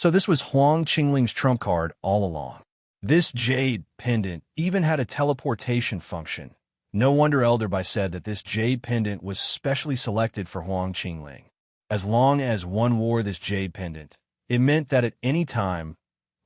So this was Huang Qingling's trump card all along. This jade pendant even had a teleportation function. No wonder Elderby said that this jade pendant was specially selected for Huang Qingling. As long as one wore this jade pendant, it meant that at any time,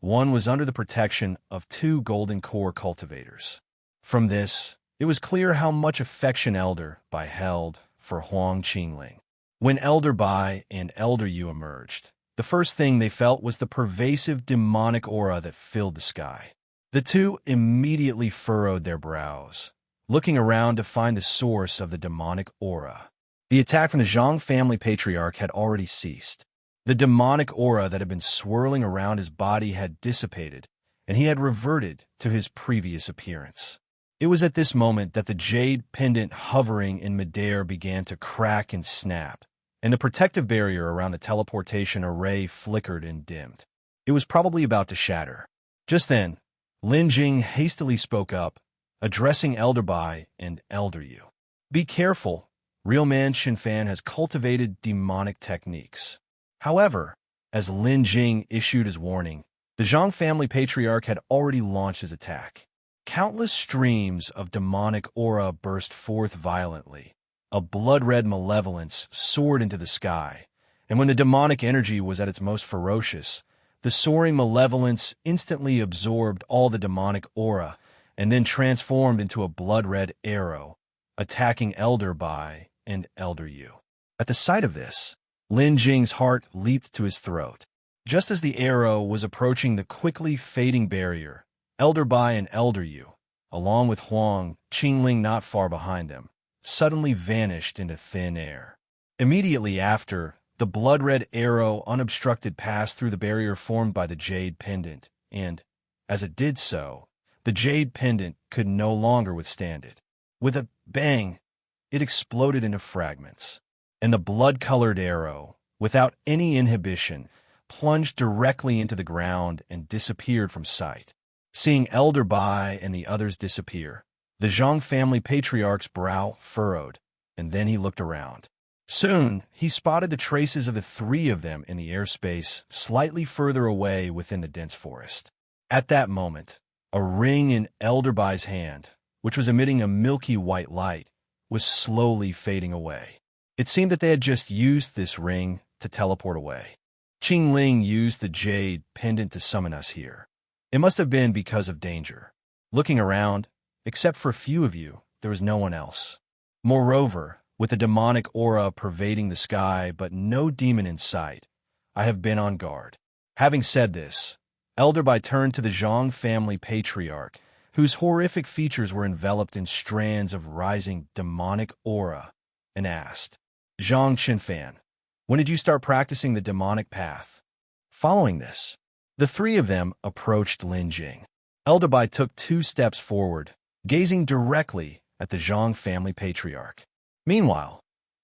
one was under the protection of 2 golden core cultivators. From this, it was clear how much affection Elderby held for Huang Qingling. When Elderby and Elder Yu emerged, the first thing they felt was the pervasive demonic aura that filled the sky. The two immediately furrowed their brows, looking around to find the source of the demonic aura. The attack from the Zhang family patriarch had already ceased. The demonic aura that had been swirling around his body had dissipated, and he had reverted to his previous appearance. It was at this moment that the jade pendant hovering in midair began to crack and snap, and the protective barrier around the teleportation array flickered and dimmed. It was probably about to shatter. Just then, Lin Jing hastily spoke up, addressing Elderby and Elder Yu. "Be careful. Real man Qinfan has cultivated demonic techniques." However, as Lin Jing issued his warning, the Zhang family patriarch had already launched his attack. Countless streams of demonic aura burst forth violently. A blood-red malevolence soared into the sky, and when the demonic energy was at its most ferocious, the soaring malevolence instantly absorbed all the demonic aura and then transformed into a blood-red arrow, attacking Elderby and Elder Yu. At the sight of this, Lin Jing's heart leaped to his throat. Just as the arrow was approaching the quickly fading barrier, Elderby and Elder Yu, along with Huang Qingling not far behind them, suddenly vanished into thin air. Immediately after, the blood-red arrow unobstructed passed through the barrier formed by the jade pendant, and, as it did so, the jade pendant could no longer withstand it. With a bang, it exploded into fragments, and the blood-colored arrow, without any inhibition, plunged directly into the ground and disappeared from sight. Seeing Elderby and the others disappear, the Zhang family patriarch's brow furrowed, and then he looked around. Soon, he spotted the traces of the 3 of them in the airspace slightly further away within the dense forest. At that moment, a ring in Elderby's hand, which was emitting a milky white light, was slowly fading away. It seemed that they had just used this ring to teleport away. Qingling used the jade pendant to summon us here. It must have been because of danger. Looking around, except for a few of you, there was no one else. Moreover, with the demonic aura pervading the sky but no demon in sight, I have been on guard. Having said this, Elderby turned to the Zhang family patriarch, whose horrific features were enveloped in strands of rising demonic aura, and asked, "Zhang Qinfan, when did you start practicing the demonic path?" Following this, the 3 of them approached Lin Jing. Elderby took 2 steps forward, gazing directly at the Zhang family patriarch. Meanwhile,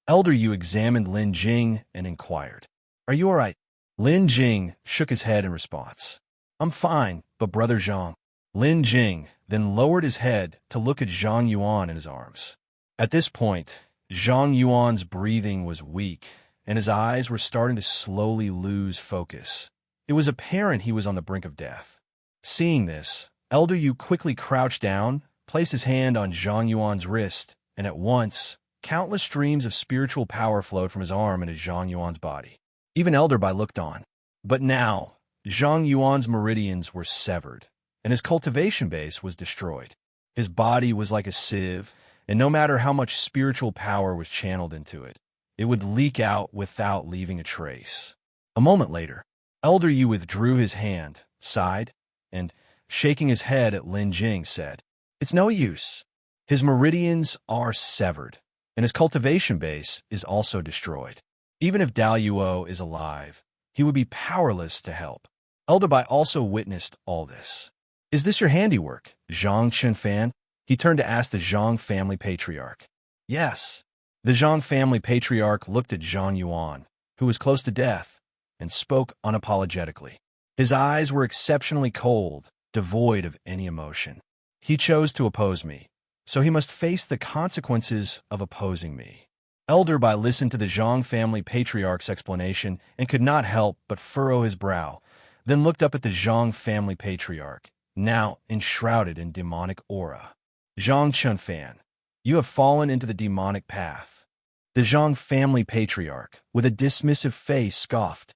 Elder Yu examined Lin Jing and inquired, "Are you all right?" Lin Jing shook his head in response. "I'm fine, but Brother Zhang." Lin Jing then lowered his head to look at Zhang Yuan in his arms. At this point, Zhang Yuan's breathing was weak, and his eyes were starting to slowly lose focus. It was apparent he was on the brink of death. Seeing this, Elder Yu quickly crouched down, placed his hand on Zhang Yuan's wrist, and at once, countless streams of spiritual power flowed from his arm into Zhang Yuan's body. Even Elderby looked on. But now, Zhang Yuan's meridians were severed, and his cultivation base was destroyed. His body was like a sieve, and no matter how much spiritual power was channeled into it, it would leak out without leaving a trace. A moment later, Elder Yu withdrew his hand, sighed, and, shaking his head at Lin Jing, said, "It's no use. His meridians are severed, and his cultivation base is also destroyed. Even if Daluo is alive, he would be powerless to help." Elderby also witnessed all this. "Is this your handiwork, Zhang Qinfan?" He turned to ask the Zhang family patriarch. "Yes." The Zhang family patriarch looked at Zhang Yuan, who was close to death, and spoke unapologetically. His eyes were exceptionally cold, devoid of any emotion. "He chose to oppose me, so he must face the consequences of opposing me." Elder Bai listened to the Zhang family patriarch's explanation and could not help but furrow his brow, then looked up at the Zhang family patriarch, now enshrouded in demonic aura. Zhang Chunfan, you have fallen into the demonic path. The Zhang family patriarch, with a dismissive face, scoffed.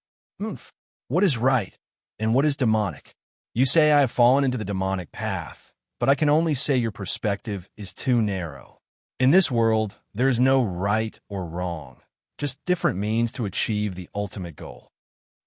What is right, and what is demonic? You say I have fallen into the demonic path, but I can only say your perspective is too narrow. In this world, there is no right or wrong, just different means to achieve the ultimate goal.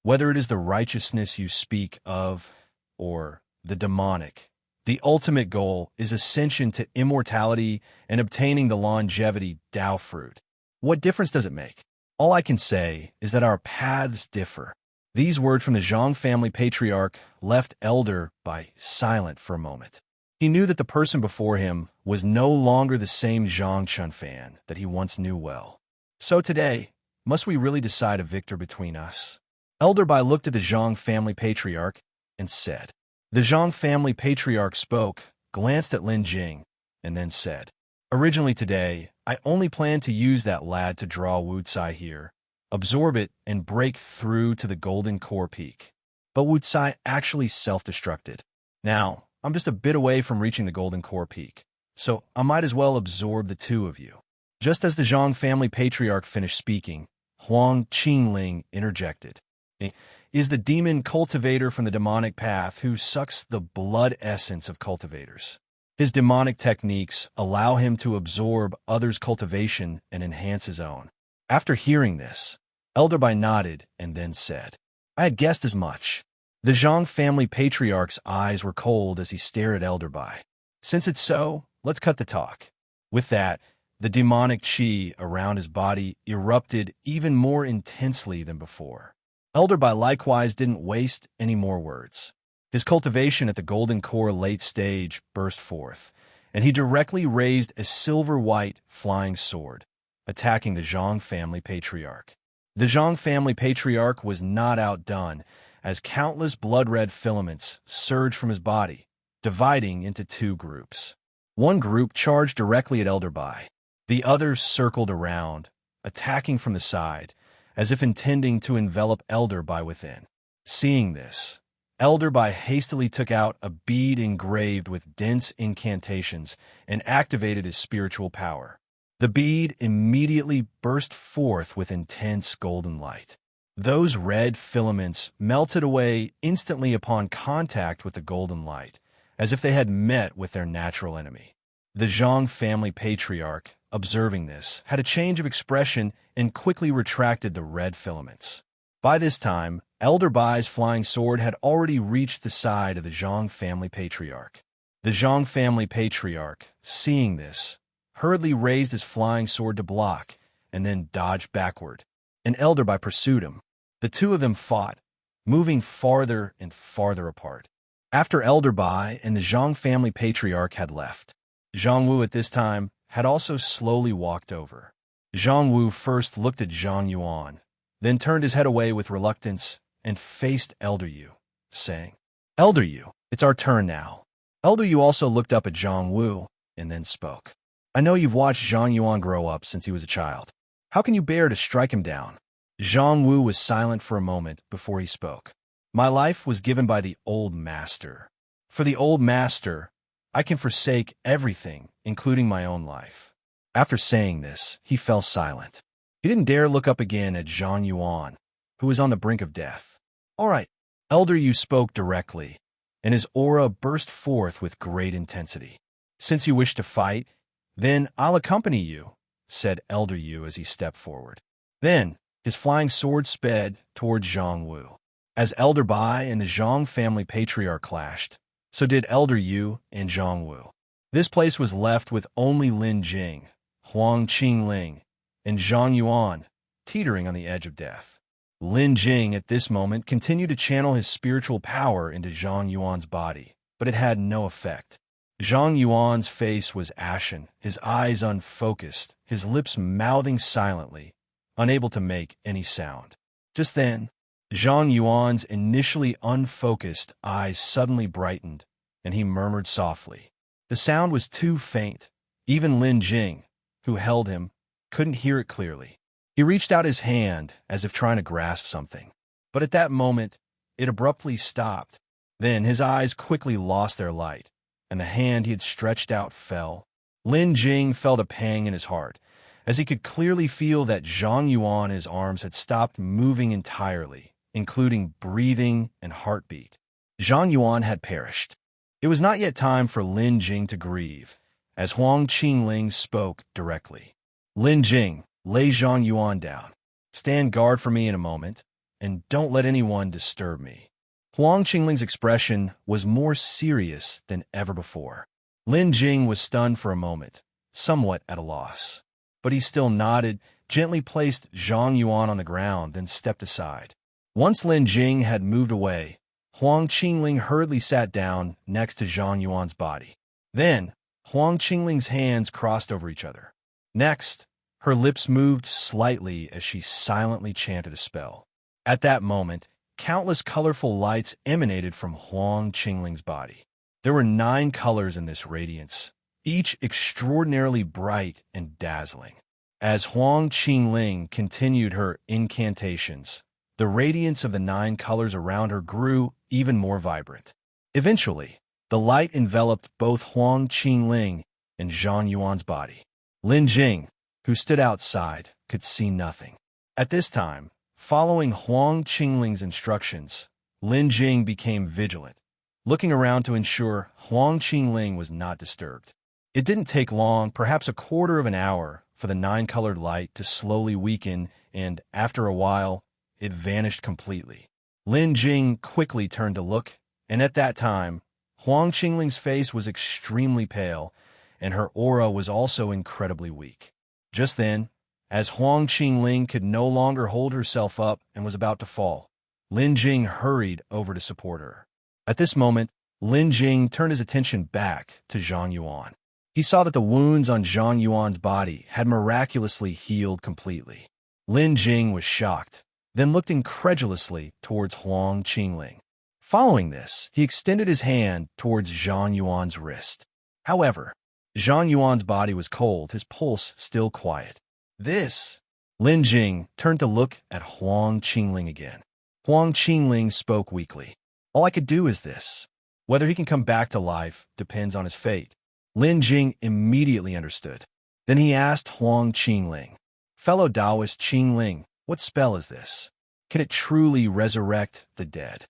Whether it is the righteousness you speak of, or the demonic, the ultimate goal is ascension to immortality and obtaining the longevity Dao fruit. What difference does it make? All I can say is that our paths differ. These words from the Zhang family patriarch left Elder Bai silent for a moment. He knew that the person before him was no longer the same Zhang Chunfan that he once knew well. So today, must we really decide a victor between us? Elder Bai looked at the Zhang family patriarch and said. The Zhang family patriarch spoke, glanced at Lin Jing, and then said, Originally today, I only planned to use that lad to draw Wu Tsai here, absorb it, and break through to the Golden Core Peak. But Wu Tsai actually self-destructed. Now, I'm just a bit away from reaching the Golden Core Peak, so I might as well absorb the two of you. Just as the Zhang family patriarch finished speaking, Huang Qingling interjected. He is the demon cultivator from the demonic path who sucks the blood essence of cultivators. His demonic techniques allow him to absorb others' cultivation and enhance his own. After hearing this, Elder Bai nodded and then said, I had guessed as much. The Zhang family patriarch's eyes were cold as he stared at Elder Bai. Since it's so, let's cut the talk. With that, the demonic qi around his body erupted even more intensely than before. Elder Bai likewise didn't waste any more words. His cultivation at the Golden Core late stage burst forth, and he directly raised a silver-white flying sword, attacking the Zhang family patriarch. The Zhang family patriarch was not outdone, as countless blood-red filaments surged from his body, dividing into two groups. One group charged directly at Elder Bai. The others circled around, attacking from the side, as if intending to envelop Elder Bai within. Seeing this, Elder Bai hastily took out a bead engraved with dense incantations and activated his spiritual power. The bead immediately burst forth with intense golden light. Those red filaments melted away instantly upon contact with the golden light, as if they had met with their natural enemy. The Zhang family patriarch, observing this, had a change of expression and quickly retracted the red filaments. By this time, Elder Bai's flying sword had already reached the side of the Zhang family patriarch. The Zhang family patriarch, seeing this, hurriedly raised his flying sword to block and then dodged backward, and Elder Bai pursued him. The two of them fought, moving farther and farther apart. After Elder Bai and the Zhang family patriarch had left, Zhang Wu at this time had also slowly walked over. Zhang Wu first looked at Zhang Yuan, then turned his head away with reluctance and faced Elder Yu, saying, Elder Yu, it's our turn now. Elder Yu also looked up at Zhang Wu and then spoke. I know you've watched Zhang Yuan grow up since he was a child. How can you bear to strike him down? Zhang Wu was silent for a moment before he spoke. My life was given by the old master. For the old master, I can forsake everything, including my own life. After saying this, he fell silent. He didn't dare look up again at Zhang Yuan, who was on the brink of death. All right, Elder Yu spoke directly, and his aura burst forth with great intensity. Since you wish to fight, then I'll accompany you, said Elder Yu as he stepped forward. Then, his flying sword sped toward Zhang Wu. As Elder Bai and the Zhang family patriarch clashed, so did Elder Yu and Zhang Wu. This place was left with only Lin Jing, Huang Qingling, and Zhang Yuan, teetering on the edge of death. Lin Jing at this moment continued to channel his spiritual power into Zhang Yuan's body, but it had no effect. Zhang Yuan's face was ashen, his eyes unfocused, his lips mouthing silently, unable to make any sound. Just then, Zhang Yuan's initially unfocused eyes suddenly brightened, and he murmured softly. The sound was too faint. Even Lin Jing, who held him, couldn't hear it clearly. He reached out his hand as if trying to grasp something. But at that moment, it abruptly stopped. Then his eyes quickly lost their light, and the hand he had stretched out fell. Lin Jing felt a pang in his heart, as he could clearly feel that Zhang Yuan in his arms had stopped moving entirely, including breathing and heartbeat. Zhang Yuan had perished. It was not yet time for Lin Jing to grieve, as Huang Qingling spoke directly. Lin Jing, lay Zhang Yuan down. Stand guard for me in a moment, and don't let anyone disturb me. Huang Qingling's expression was more serious than ever before. Lin Jing was stunned for a moment, somewhat at a loss. But he still nodded, gently placed Zhang Yuan on the ground, then stepped aside. Once Lin Jing had moved away, Huang Qingling hurriedly sat down next to Zhang Yuan's body. Then, Huang Qingling's hands crossed over each other. Next, her lips moved slightly as she silently chanted a spell. At that moment, countless colorful lights emanated from Huang Qingling's body. There were 9 colors in this radiance, each extraordinarily bright and dazzling. As Huang Qingling continued her incantations, the radiance of the 9 colors around her grew even more vibrant. Eventually, the light enveloped both Huang Qingling and Zhang Yuan's body. Lin Jing, who stood outside, could see nothing. At this time, following Huang Qingling's instructions, Lin Jing became vigilant, looking around to ensure Huang Qingling was not disturbed. It didn't take long, perhaps a quarter of an hour, for the 9-colored light to slowly weaken, and after a while, it vanished completely. Lin Jing quickly turned to look, and at that time, Huang Qingling's face was extremely pale, and her aura was also incredibly weak. Just then, as Huang Qingling could no longer hold herself up and was about to fall, Lin Jing hurried over to support her. At this moment, Lin Jing turned his attention back to Zhang Yuan. He saw that the wounds on Zhang Yuan's body had miraculously healed completely. Lin Jing was shocked, then looked incredulously towards Huang Qingling. Following this, he extended his hand towards Zhang Yuan's wrist. However, Zhang Yuan's body was cold, his pulse still quiet. This! Lin Jing turned to look at Huang Qingling again. Huang Qingling spoke weakly. All I could do is this. Whether he can come back to life depends on his fate. Lin Jing immediately understood. Then he asked Huang Qingling, fellow Taoist Qingling, what spell is this? Can it truly resurrect the dead?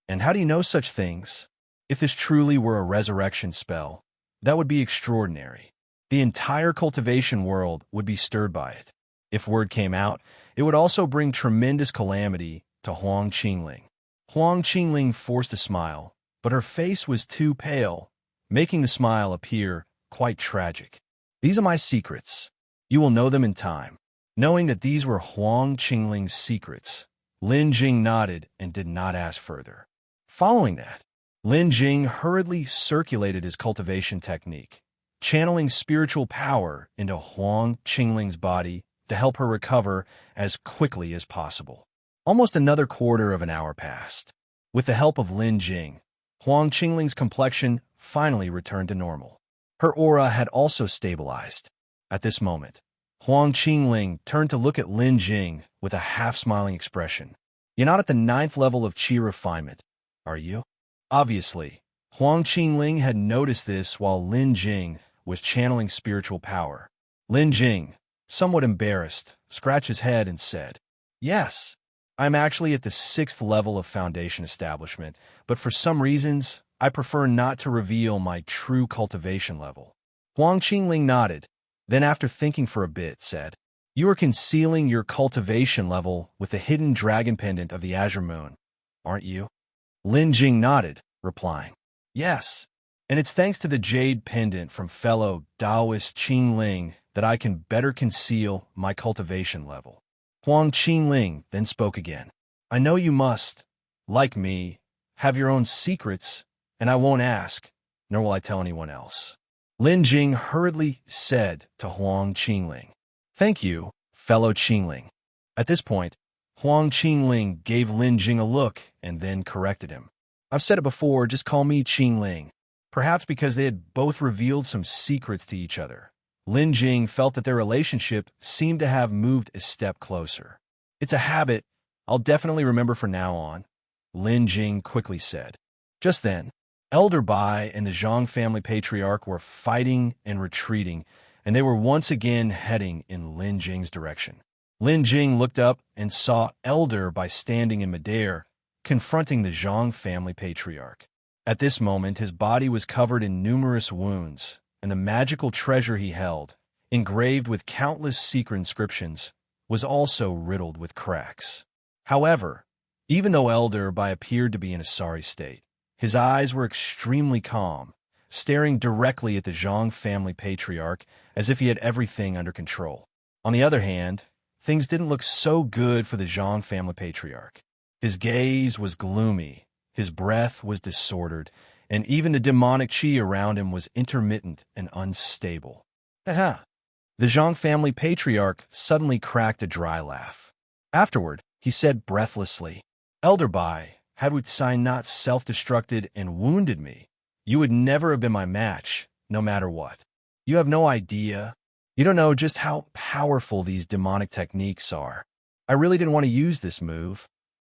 And how do you know such things? If this truly were a resurrection spell, that would be extraordinary. The entire cultivation world would be stirred by it. If word came out, it would also bring tremendous calamity to Huang Qingling. Huang Qingling forced a smile, but her face was too pale, making the smile appear quite tragic. These are my secrets. You will know them in time. Knowing that these were Huang Qingling's secrets, Lin Jing nodded and did not ask further. Following that, Lin Jing hurriedly circulated his cultivation technique, channeling spiritual power into Huang Qingling's body to help her recover as quickly as possible. Almost another quarter of an hour passed. With the help of Lin Jing, Huang Qingling's complexion finally returned to normal. Her aura had also stabilized. At this moment, Huang Qingling turned to look at Lin Jing with a half-smiling expression. You're not at the 9th level of qi refinement, are you? Obviously, Huang Qingling had noticed this while Lin Jing was channeling spiritual power. Lin Jing, somewhat embarrassed, scratched his head and said, Yes, I'm actually at the 6th level of foundation establishment, but for some reasons, I prefer not to reveal my true cultivation level. Huang Qingling nodded, then after thinking for a bit, said, You are concealing your cultivation level with the hidden dragon pendant of the Azure Moon, aren't you? Lin Jing nodded, replying, Yes, and it's thanks to the jade pendant from fellow Taoist Qingling that I can better conceal my cultivation level. Huang Qingling then spoke again. I know you must, like me, have your own secrets, and I won't ask, nor will I tell anyone else. Lin Jing hurriedly said to Huang Qingling, Thank you, fellow Qingling. At this point, Huang Qingling gave Lin Jing a look and then corrected him. I've said it before, just call me Qingling. Perhaps because they had both revealed some secrets to each other, Lin Jing felt that their relationship seemed to have moved a step closer. "It's a habit I'll definitely remember from now on," Lin Jing quickly said. Just then, Elder Bai and the Zhang family patriarch were fighting and retreating, and they were once again heading in Lin Jing's direction. Lin Jing looked up and saw Elder Bai standing in midair, confronting the Zhang family patriarch. At this moment, his body was covered in numerous wounds, and the magical treasure he held, engraved with countless secret inscriptions, was also riddled with cracks. However, even though Elder Bai appeared to be in a sorry state, his eyes were extremely calm, staring directly at the Zhang family patriarch as if he had everything under control. On the other hand, things didn't look so good for the Zhang family patriarch. His gaze was gloomy, his breath was disordered, and even the demonic qi around him was intermittent and unstable. Haha! The Zhang family patriarch suddenly cracked a dry laugh. Afterward, he said breathlessly, "Elder Bai, had Wu Tsai not self-destructed and wounded me, you would never have been my match, no matter what. You have no idea. You don't know just how powerful these demonic techniques are. I really didn't want to use this move.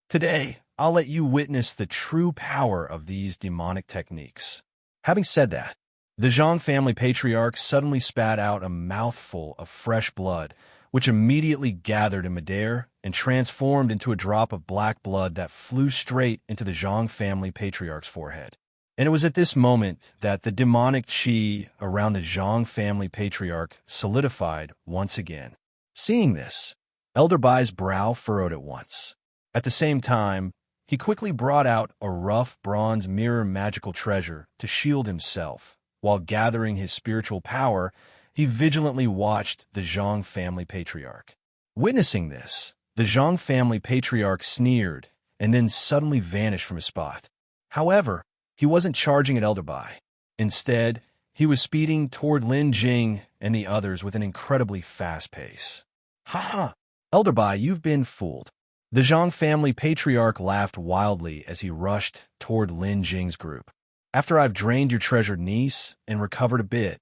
Today, I'll let you witness the true power of these demonic techniques." Having said that, the Zhang family patriarch suddenly spat out a mouthful of fresh blood, which immediately gathered in midair and transformed into a drop of black blood that flew straight into the Zhang family patriarch's forehead. And it was at this moment that the demonic qi around the Zhang family patriarch solidified once again. Seeing this, Elder Bai's brow furrowed at once. At the same time, he quickly brought out a rough bronze mirror magical treasure to shield himself. While gathering his spiritual power, he vigilantly watched the Zhang family patriarch. Witnessing this, the Zhang family patriarch sneered and then suddenly vanished from his spot. However, he wasn't charging at Elder Bai. Instead, he was speeding toward Lin Jing and the others with an incredibly fast pace. "Ha ha! Elder Bai, you've been fooled." The Zhang family patriarch laughed wildly as he rushed toward Lin Jing's group. "After I've drained your treasured niece and recovered a bit,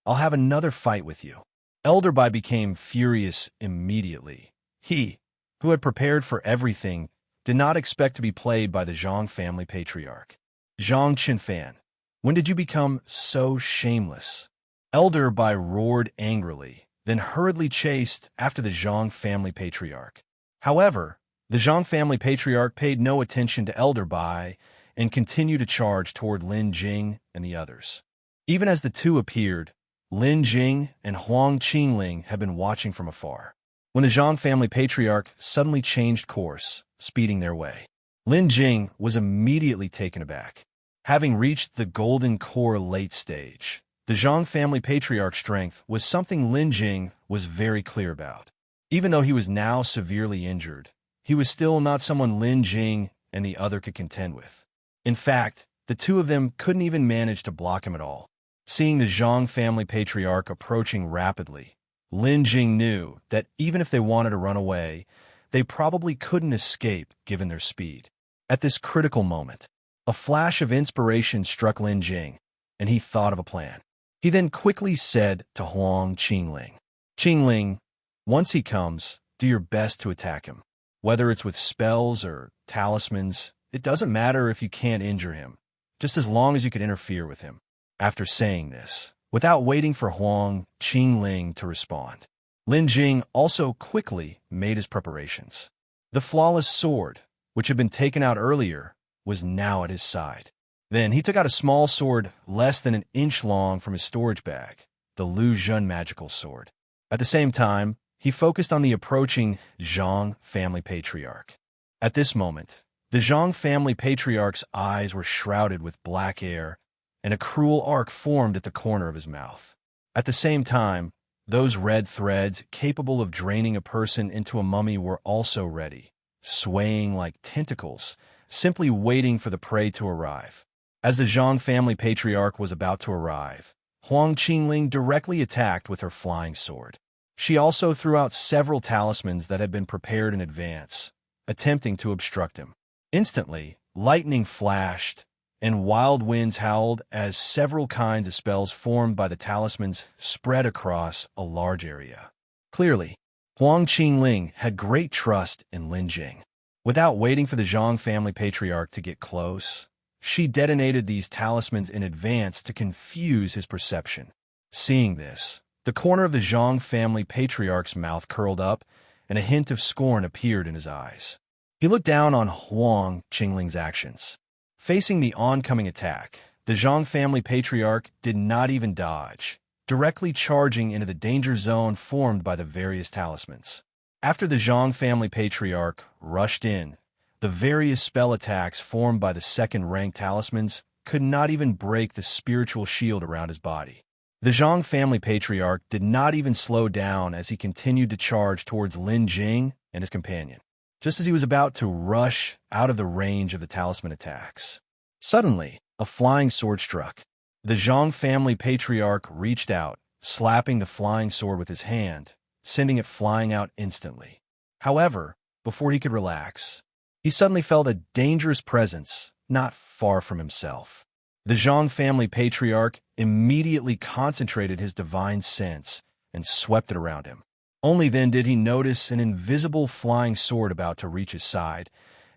I'll have another fight with you." Elder Bai became furious immediately. He, who had prepared for everything, did not expect to be played by the Zhang family patriarch. "Zhang Qinfan, when did you become so shameless?" Elder Bai roared angrily, then hurriedly chased after the Zhang family patriarch. However, the Zhang family patriarch paid no attention to Elder Bai and continued to charge toward Lin Jing and the others. Even as the two appeared, Lin Jing and Huang Qingling had been watching from afar. When the Zhang family patriarch suddenly changed course, speeding their way, Lin Jing was immediately taken aback. Having reached the golden core late stage, the Zhang family patriarch's strength was something Lin Jing was very clear about. Even though he was now severely injured, he was still not someone Lin Jing and the other could contend with. In fact, the two of them couldn't even manage to block him at all. Seeing the Zhang family patriarch approaching rapidly, Lin Jing knew that even if they wanted to run away, they probably couldn't escape given their speed. At this critical moment, a flash of inspiration struck Lin Jing, and he thought of a plan. He then quickly said to Huang Qingling, "Qingling, once he comes, do your best to attack him. Whether it's with spells or talismans, it doesn't matter if you can't injure him, just as long as you can interfere with him." After saying this, without waiting for Huang Qingling to respond, Lin Jing also quickly made his preparations. The flawless sword, which had been taken out earlier, was now at his side. Then he took out a small sword less than an inch long from his storage bag, the Lu Zhen magical sword. At the same time, he focused on the approaching Zhang family patriarch. At this moment, the Zhang family patriarch's eyes were shrouded with black hair, and a cruel arc formed at the corner of his mouth. At the same time, those red threads capable of draining a person into a mummy were also ready, swaying like tentacles, simply waiting for the prey to arrive. As the Zhang family patriarch was about to arrive, Huang Qingling directly attacked with her flying sword. She also threw out several talismans that had been prepared in advance, attempting to obstruct him. Instantly, lightning flashed, and wild winds howled as several kinds of spells formed by the talismans spread across a large area. Clearly, Huang Qingling had great trust in Lin Jing. Without waiting for the Zhang family patriarch to get close, she detonated these talismans in advance to confuse his perception. Seeing this, the corner of the Zhang family patriarch's mouth curled up, and a hint of scorn appeared in his eyes. He looked down on Huang Qingling's actions. Facing the oncoming attack, the Zhang family patriarch did not even dodge, directly charging into the danger zone formed by the various talismans. After the Zhang family patriarch rushed in, the various spell attacks formed by the second-rank talismans could not even break the spiritual shield around his body. The Zhang family patriarch did not even slow down as he continued to charge towards Lin Jing and his companion, just as he was about to rush out of the range of the talisman attacks. Suddenly, a flying sword struck. The Zhang family patriarch reached out, slapping the flying sword with his hand, sending it flying out instantly. However, before he could relax, he suddenly felt a dangerous presence not far from himself. The Zhang family patriarch immediately concentrated his divine sense and swept it around him. Only then did he notice an invisible flying sword about to reach his side,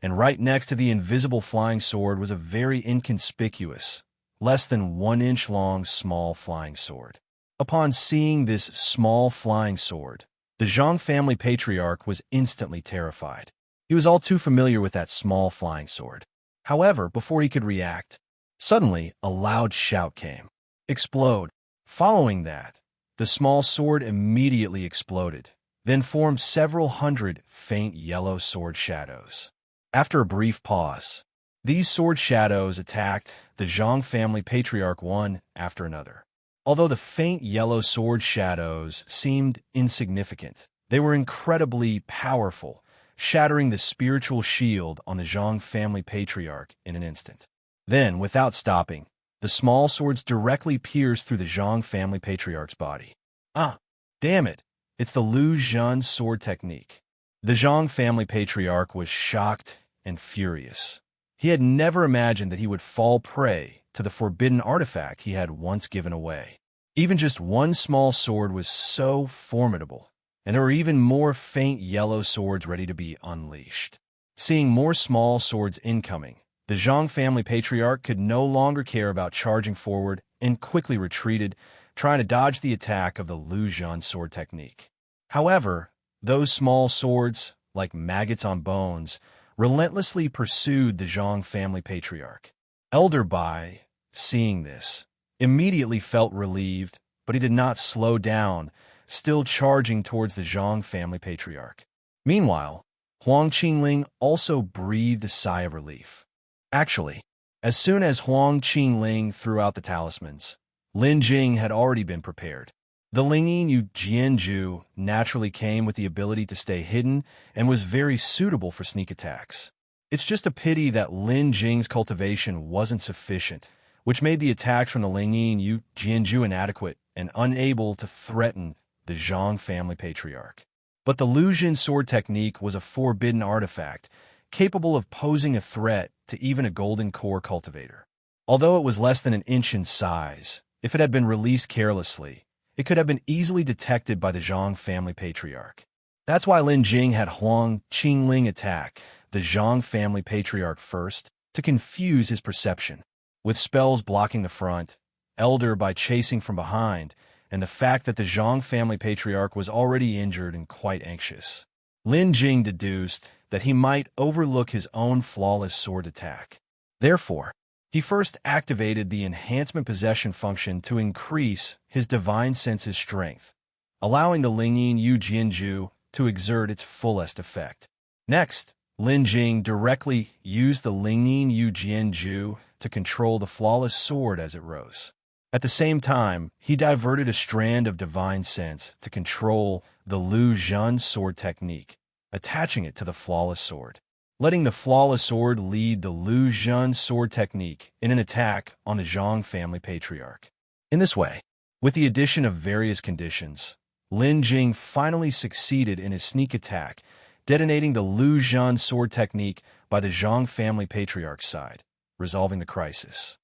and right next to the invisible flying sword was a very inconspicuous, less than 1 inch long small flying sword. Upon seeing this small flying sword, the Zhang family patriarch was instantly terrified. He was all too familiar with that small flying sword. However, before he could react, suddenly a loud shout came. Explode! Following that, the small sword immediately exploded, then formed several hundred faint yellow sword shadows. After a brief pause, these sword shadows attacked the Zhang family patriarch one after another. Although the faint yellow sword shadows seemed insignificant, they were incredibly powerful, shattering the spiritual shield on the Zhang family patriarch in an instant. Then, without stopping, the small swords directly pierced through the Zhang family patriarch's body. Ah, damn it! It's the Lu Zhan sword technique. The Zhang family patriarch was shocked and furious. He had never imagined that he would fall prey to the forbidden artifact he had once given away. Even just one small sword was so formidable, and there were even more faint yellow swords ready to be unleashed. Seeing more small swords incoming, the Zhang family patriarch could no longer care about charging forward and quickly retreated, trying to dodge the attack of the Lu Zhan sword technique. However, those small swords, like maggots on bones, relentlessly pursued the Zhang family patriarch. Elder Bai, seeing this, immediately felt relieved, but he did not slow down, still charging towards the Zhang family patriarch. Meanwhile, Huang Qingling also breathed a sigh of relief. Actually, as soon as Huang Qingling threw out the talismans, Lin Jing had already been prepared. The Lingyin Yu Jianju naturally came with the ability to stay hidden and was very suitable for sneak attacks. It's just a pity that Lin Jing's cultivation wasn't sufficient, which made the attacks from the Lingyin Yu Jianju inadequate and unable to threaten the Zhang family patriarch. But the Lu Zhan sword technique was a forbidden artifact, capable of posing a threat to even a golden core cultivator. Although it was less than an inch in size, if it had been released carelessly, it could have been easily detected by the Zhang family patriarch. That's why Lin Jing had Huang Qingling attack the Zhang family patriarch first to confuse his perception. With spells blocking the front, Elder by chasing from behind, and the fact that the Zhang family patriarch was already injured and quite anxious, Lin Jing deduced that he might overlook his own flawless sword attack. Therefore, he first activated the enhancement possession function to increase his divine sense's strength, allowing the Lingyin Yu Jianju to exert its fullest effect. Next, Lin Jing directly used the Lingyin Yu Jianju to control the flawless sword as it rose. At the same time, he diverted a strand of divine sense to control the Lu Zhan sword technique, attaching it to the flawless sword, letting the flawless sword lead the Lu Zhan sword technique in an attack on the Zhang family patriarch. In this way, with the addition of various conditions, Lin Jing finally succeeded in his sneak attack, detonating the Lu Zhan sword technique by the Zhang family patriarch's side. resolving the crisis.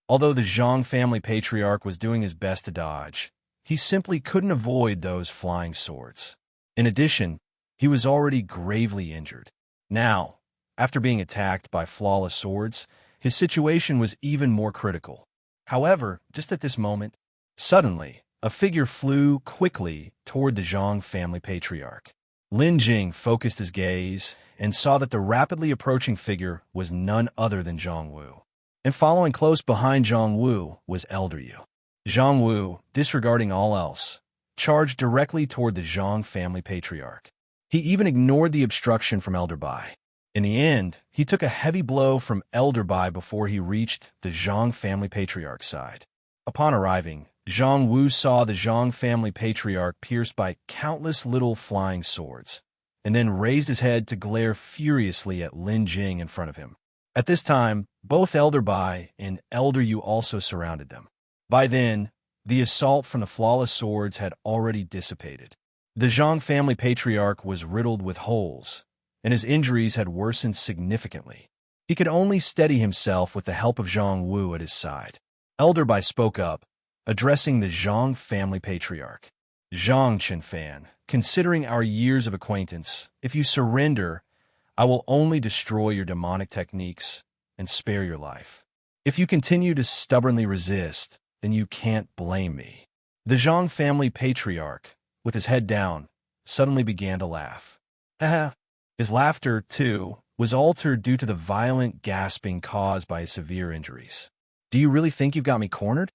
Although the Zhang family patriarch was doing his best to dodge, he simply couldn't avoid those flying swords. In addition, he was already gravely injured. Now, after being attacked by flawless swords, his situation was even more critical. However, just at this moment, suddenly, a figure flew quickly toward the Zhang family patriarch. Lin Jing focused his gaze and saw that the rapidly approaching figure was none other than Zhang Wu. And following close behind Zhang Wu was Elder Yu. Zhang Wu, disregarding all else, charged directly toward the Zhang family patriarch. He even ignored the obstruction from Elder Bai. In the end, he took a heavy blow from Elder Bai before he reached the Zhang family patriarch's side. Upon arriving, Zhang Wu saw the Zhang family patriarch pierced by countless little flying swords, and then raised his head to glare furiously at Lin Jing in front of him. At this time, both Elder Bai and Elder Yu also surrounded them. By then, the assault from the flawless swords had already dissipated. The Zhang family patriarch was riddled with holes, and his injuries had worsened significantly. He could only steady himself with the help of Zhang Wu at his side. Elder Bai spoke up, addressing the Zhang family patriarch. Zhang Qinfan, considering our years of acquaintance, if you surrender, I will only destroy your demonic techniques and spare your life. If you continue to stubbornly resist, then you can't blame me. The Zhang family patriarch, with his head down, suddenly began to laugh. His laughter, too, was altered due to the violent gasping caused by his severe injuries. Do you really think you've got me cornered?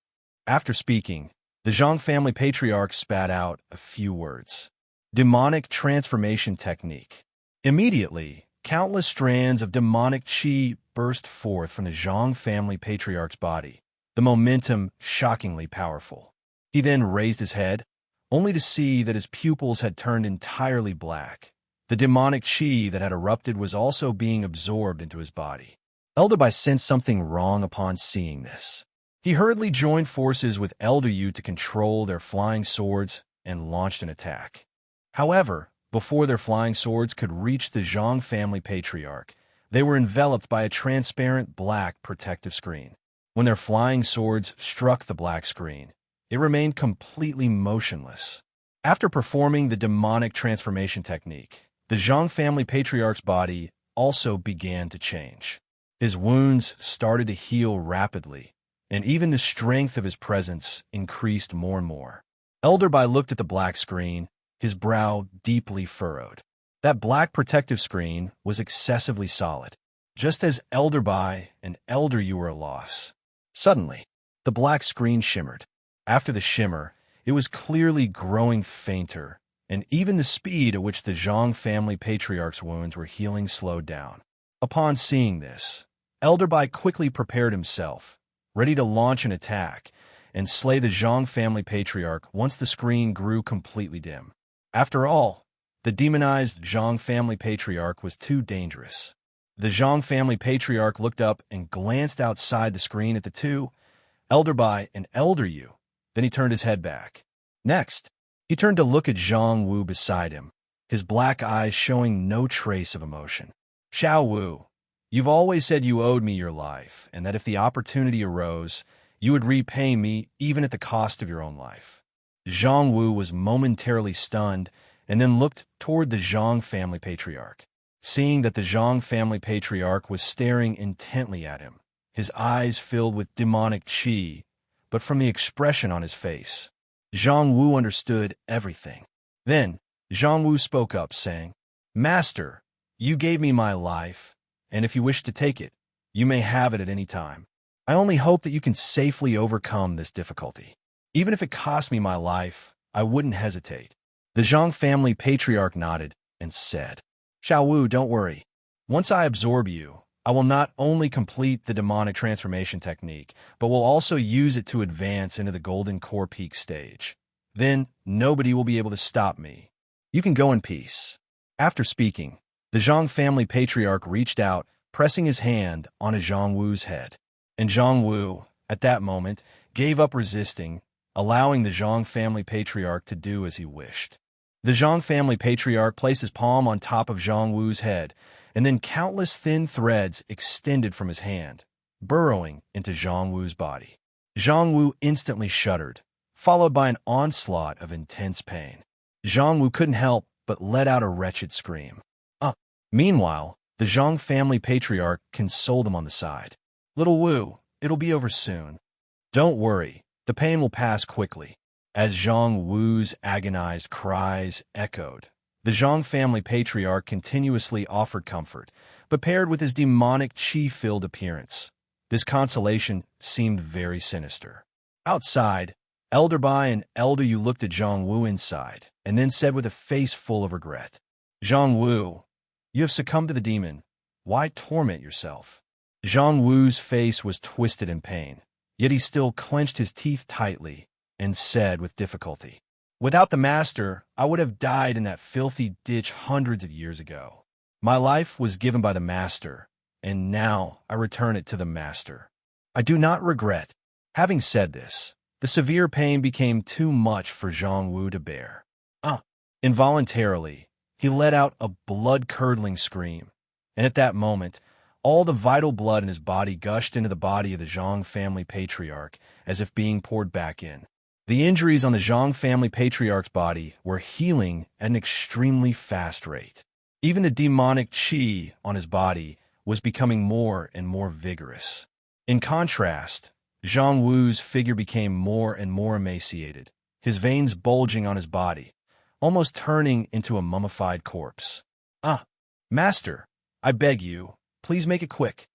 After speaking, the Zhang family patriarch spat out a few words. Demonic transformation technique. Immediately, countless strands of demonic qi burst forth from the Zhang family patriarch's body, the momentum shockingly powerful. He then raised his head, only to see that his pupils had turned entirely black. The demonic qi that had erupted was also being absorbed into his body. Elder Bai sensed something wrong upon seeing this. He hurriedly joined forces with Elder Yu to control their flying swords and launched an attack. However, before their flying swords could reach the Zhang family patriarch, they were enveloped by a transparent black protective screen. When their flying swords struck the black screen, it remained completely motionless. After performing the demonic transformation technique, the Zhang family patriarch's body also began to change. His wounds started to heal rapidly, and even the strength of his presence increased more and more. Elder Bai looked at the black screen, his brow deeply furrowed. That black protective screen was excessively solid, just as Elder Bai and Elder Yu were a loss. Suddenly, the black screen shimmered. After the shimmer, it was clearly growing fainter, and even the speed at which the Zhang family patriarch's wounds were healing slowed down. Upon seeing this, Elder Bai quickly prepared himself, ready to launch an attack and slay the Zhang family patriarch once the screen grew completely dim. After all, the demonized Zhang family patriarch was too dangerous. The Zhang family patriarch looked up and glanced outside the screen at the two, Elder Bai and Elder Yu. Then he turned his head back. Next, he turned to look at Zhang Wu beside him, his black eyes showing no trace of emotion. Xiao Wu, you've always said you owed me your life, and that if the opportunity arose, you would repay me even at the cost of your own life. Zhang Wu was momentarily stunned and then looked toward the Zhang family patriarch. Seeing that the Zhang family patriarch was staring intently at him, his eyes filled with demonic qi, but from the expression on his face, Zhang Wu understood everything. Then, Zhang Wu spoke up, saying, "Master, you gave me my life, and if you wish to take it, you may have it at any time. I only hope that you can safely overcome this difficulty. Even if it cost me my life, I wouldn't hesitate." The Zhang family patriarch nodded and said, "Xiao Wu, don't worry. Once I absorb you, I will not only complete the demonic transformation technique, but will also use it to advance into the Golden Core Peak stage. Then, nobody will be able to stop me. You can go in peace." After speaking, the Zhang family patriarch reached out, pressing his hand on Zhang Wu's head. And Zhang Wu, at that moment, gave up resisting, allowing the Zhang family patriarch to do as he wished. The Zhang family patriarch placed his palm on top of Zhang Wu's head, and then countless thin threads extended from his hand, burrowing into Zhang Wu's body. Zhang Wu instantly shuddered, followed by an onslaught of intense pain. Zhang Wu couldn't help but let out a wretched scream. Meanwhile, the Zhang family patriarch consoled him on the side. "Little Wu, it'll be over soon. Don't worry, the pain will pass quickly." As Zhang Wu's agonized cries echoed, the Zhang family patriarch continuously offered comfort, but paired with his demonic qi-filled appearance, this consolation seemed very sinister. Outside, Elder Bai and Elder Yu looked at Zhang Wu inside, and then said with a face full of regret, "Zhang Wu, you have succumbed to the demon. Why torment yourself?" Zhang Wu's face was twisted in pain, yet he still clenched his teeth tightly and said with difficulty, "Without the master, I would have died in that filthy ditch hundreds of years ago. My life was given by the master, and now I return it to the master. I do not regret." Having said this, the severe pain became too much for Zhang Wu to bear. Involuntarily, he let out a blood-curdling scream, and at that moment, all the vital blood in his body gushed into the body of the Zhang family patriarch as if being poured back in. The injuries on the Zhang family patriarch's body were healing at an extremely fast rate. Even the demonic qi on his body was becoming more and more vigorous. In contrast, Zhang Wu's figure became more and more emaciated, his veins bulging on his body, almost turning into a mummified corpse. Master, I beg you, please make it quick."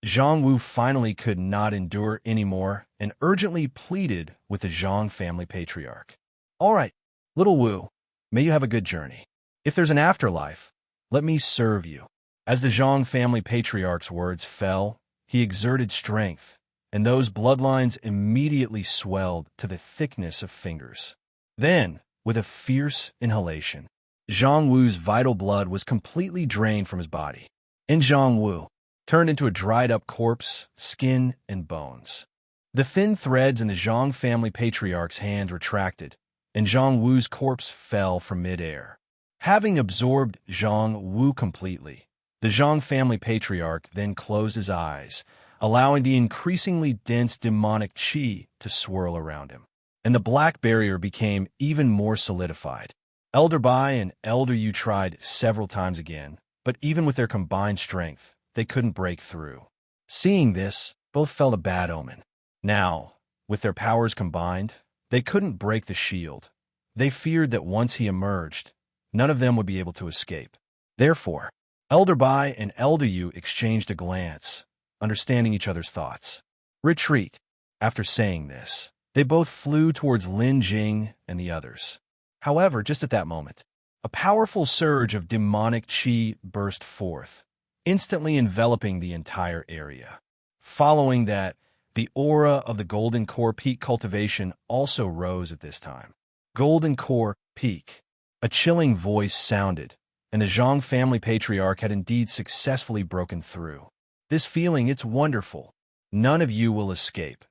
Zhang Wu finally could not endure anymore and urgently pleaded with the Zhang family patriarch. "All right, little Wu, may you have a good journey. If there's an afterlife, let me serve you." As the Zhang family patriarch's words fell, he exerted strength, and those bloodlines immediately swelled to the thickness of fingers. Then, with a fierce inhalation, Zhang Wu's vital blood was completely drained from his body, and Zhang Wu turned into a dried-up corpse, skin and bones. The thin threads in the Zhang family patriarch's hands retracted, and Zhang Wu's corpse fell from mid-air. Having absorbed Zhang Wu completely, the Zhang family patriarch then closed his eyes, allowing the increasingly dense demonic qi to swirl around him, and the black barrier became even more solidified. Elder Bai and Elder Yu tried several times again, but even with their combined strength, they couldn't break through. Seeing this, both felt a bad omen. Now, with their powers combined, they couldn't break the shield. They feared that once he emerged, none of them would be able to escape. Therefore, Elder Bai and Elder Yu exchanged a glance, understanding each other's thoughts. "Retreat." After saying this, they both flew towards Lin Jing and the others. However, just at that moment, a powerful surge of demonic qi burst forth, instantly enveloping the entire area. Following that, the aura of the Golden Core Peak cultivation also rose at this time. Golden Core Peak. A chilling voice sounded, and the Zhang family patriarch had indeed successfully broken through. "This feeling, it's wonderful. None of you will escape.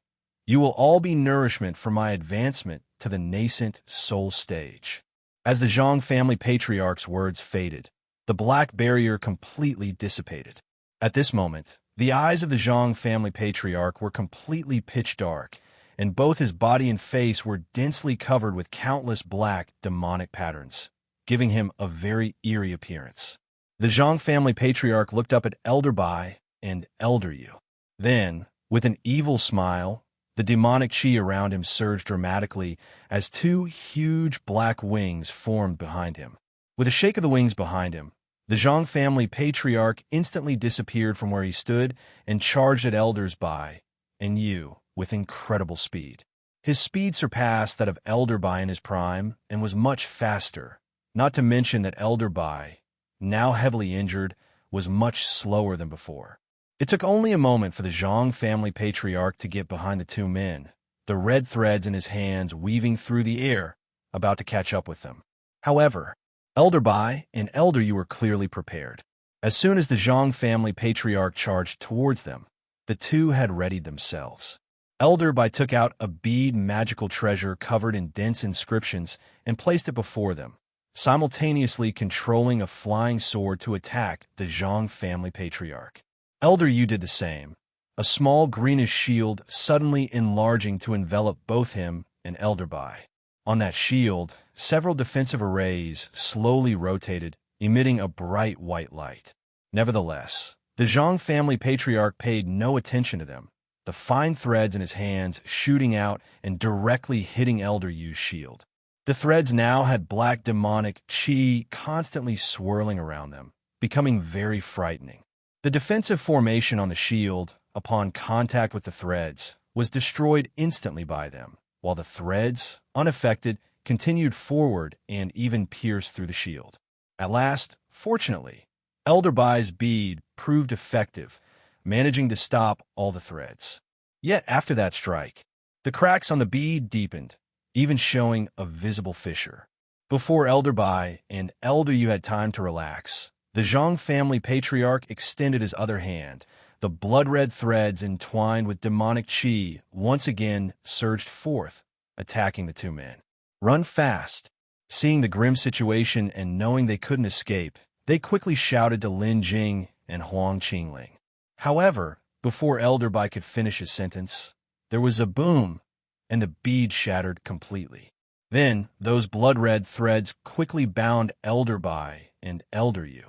You will all be nourishment for my advancement to the nascent soul stage." As the Zhang family patriarch's words faded, the black barrier completely dissipated. At this moment, the eyes of the Zhang family patriarch were completely pitch dark, and both his body and face were densely covered with countless black demonic patterns, giving him a very eerie appearance. The Zhang family patriarch looked up at Elder Bai and Elder Yu. Then, with an evil smile, the demonic qi around him surged dramatically as two huge black wings formed behind him. With a shake of the wings behind him, the Zhang family patriarch instantly disappeared from where he stood and charged at Elders Bai and Yu with incredible speed. His speed surpassed that of Elder Bai in his prime and was much faster, not to mention that Elder Bai, now heavily injured, was much slower than before. It took only a moment for the Zhang family patriarch to get behind the two men, the red threads in his hands weaving through the air, about to catch up with them. However, Elder Bai and Elder Yu were clearly prepared. As soon as the Zhang family patriarch charged towards them, the two had readied themselves. Elder Bai took out a bead magical treasure covered in dense inscriptions and placed it before them, simultaneously controlling a flying sword to attack the Zhang family patriarch. Elder Yu did the same, a small greenish shield suddenly enlarging to envelop both him and Elder Bai. On that shield, several defensive arrays slowly rotated, emitting a bright white light. Nevertheless, the Zhang family patriarch paid no attention to them, the fine threads in his hands shooting out and directly hitting Elder Yu's shield. The threads now had black demonic qi constantly swirling around them, becoming very frightening. The defensive formation on the shield, upon contact with the threads, was destroyed instantly by them, while the threads, unaffected, continued forward and even pierced through the shield. At last, fortunately, Elder Bai's bead proved effective, managing to stop all the threads. Yet after that strike, the cracks on the bead deepened, even showing a visible fissure. Before Elder Bai and Elder Yu had time to relax, the Zhang family patriarch extended his other hand. The blood-red threads entwined with demonic qi once again surged forth, attacking the two men. Run fast! Seeing the grim situation and knowing they couldn't escape, they quickly shouted to Lin Jing and Huang Qingling. However, before Elder Bai could finish his sentence, there was a boom, and the bead shattered completely. Then, those blood-red threads quickly bound Elder Bai and Elder Yu.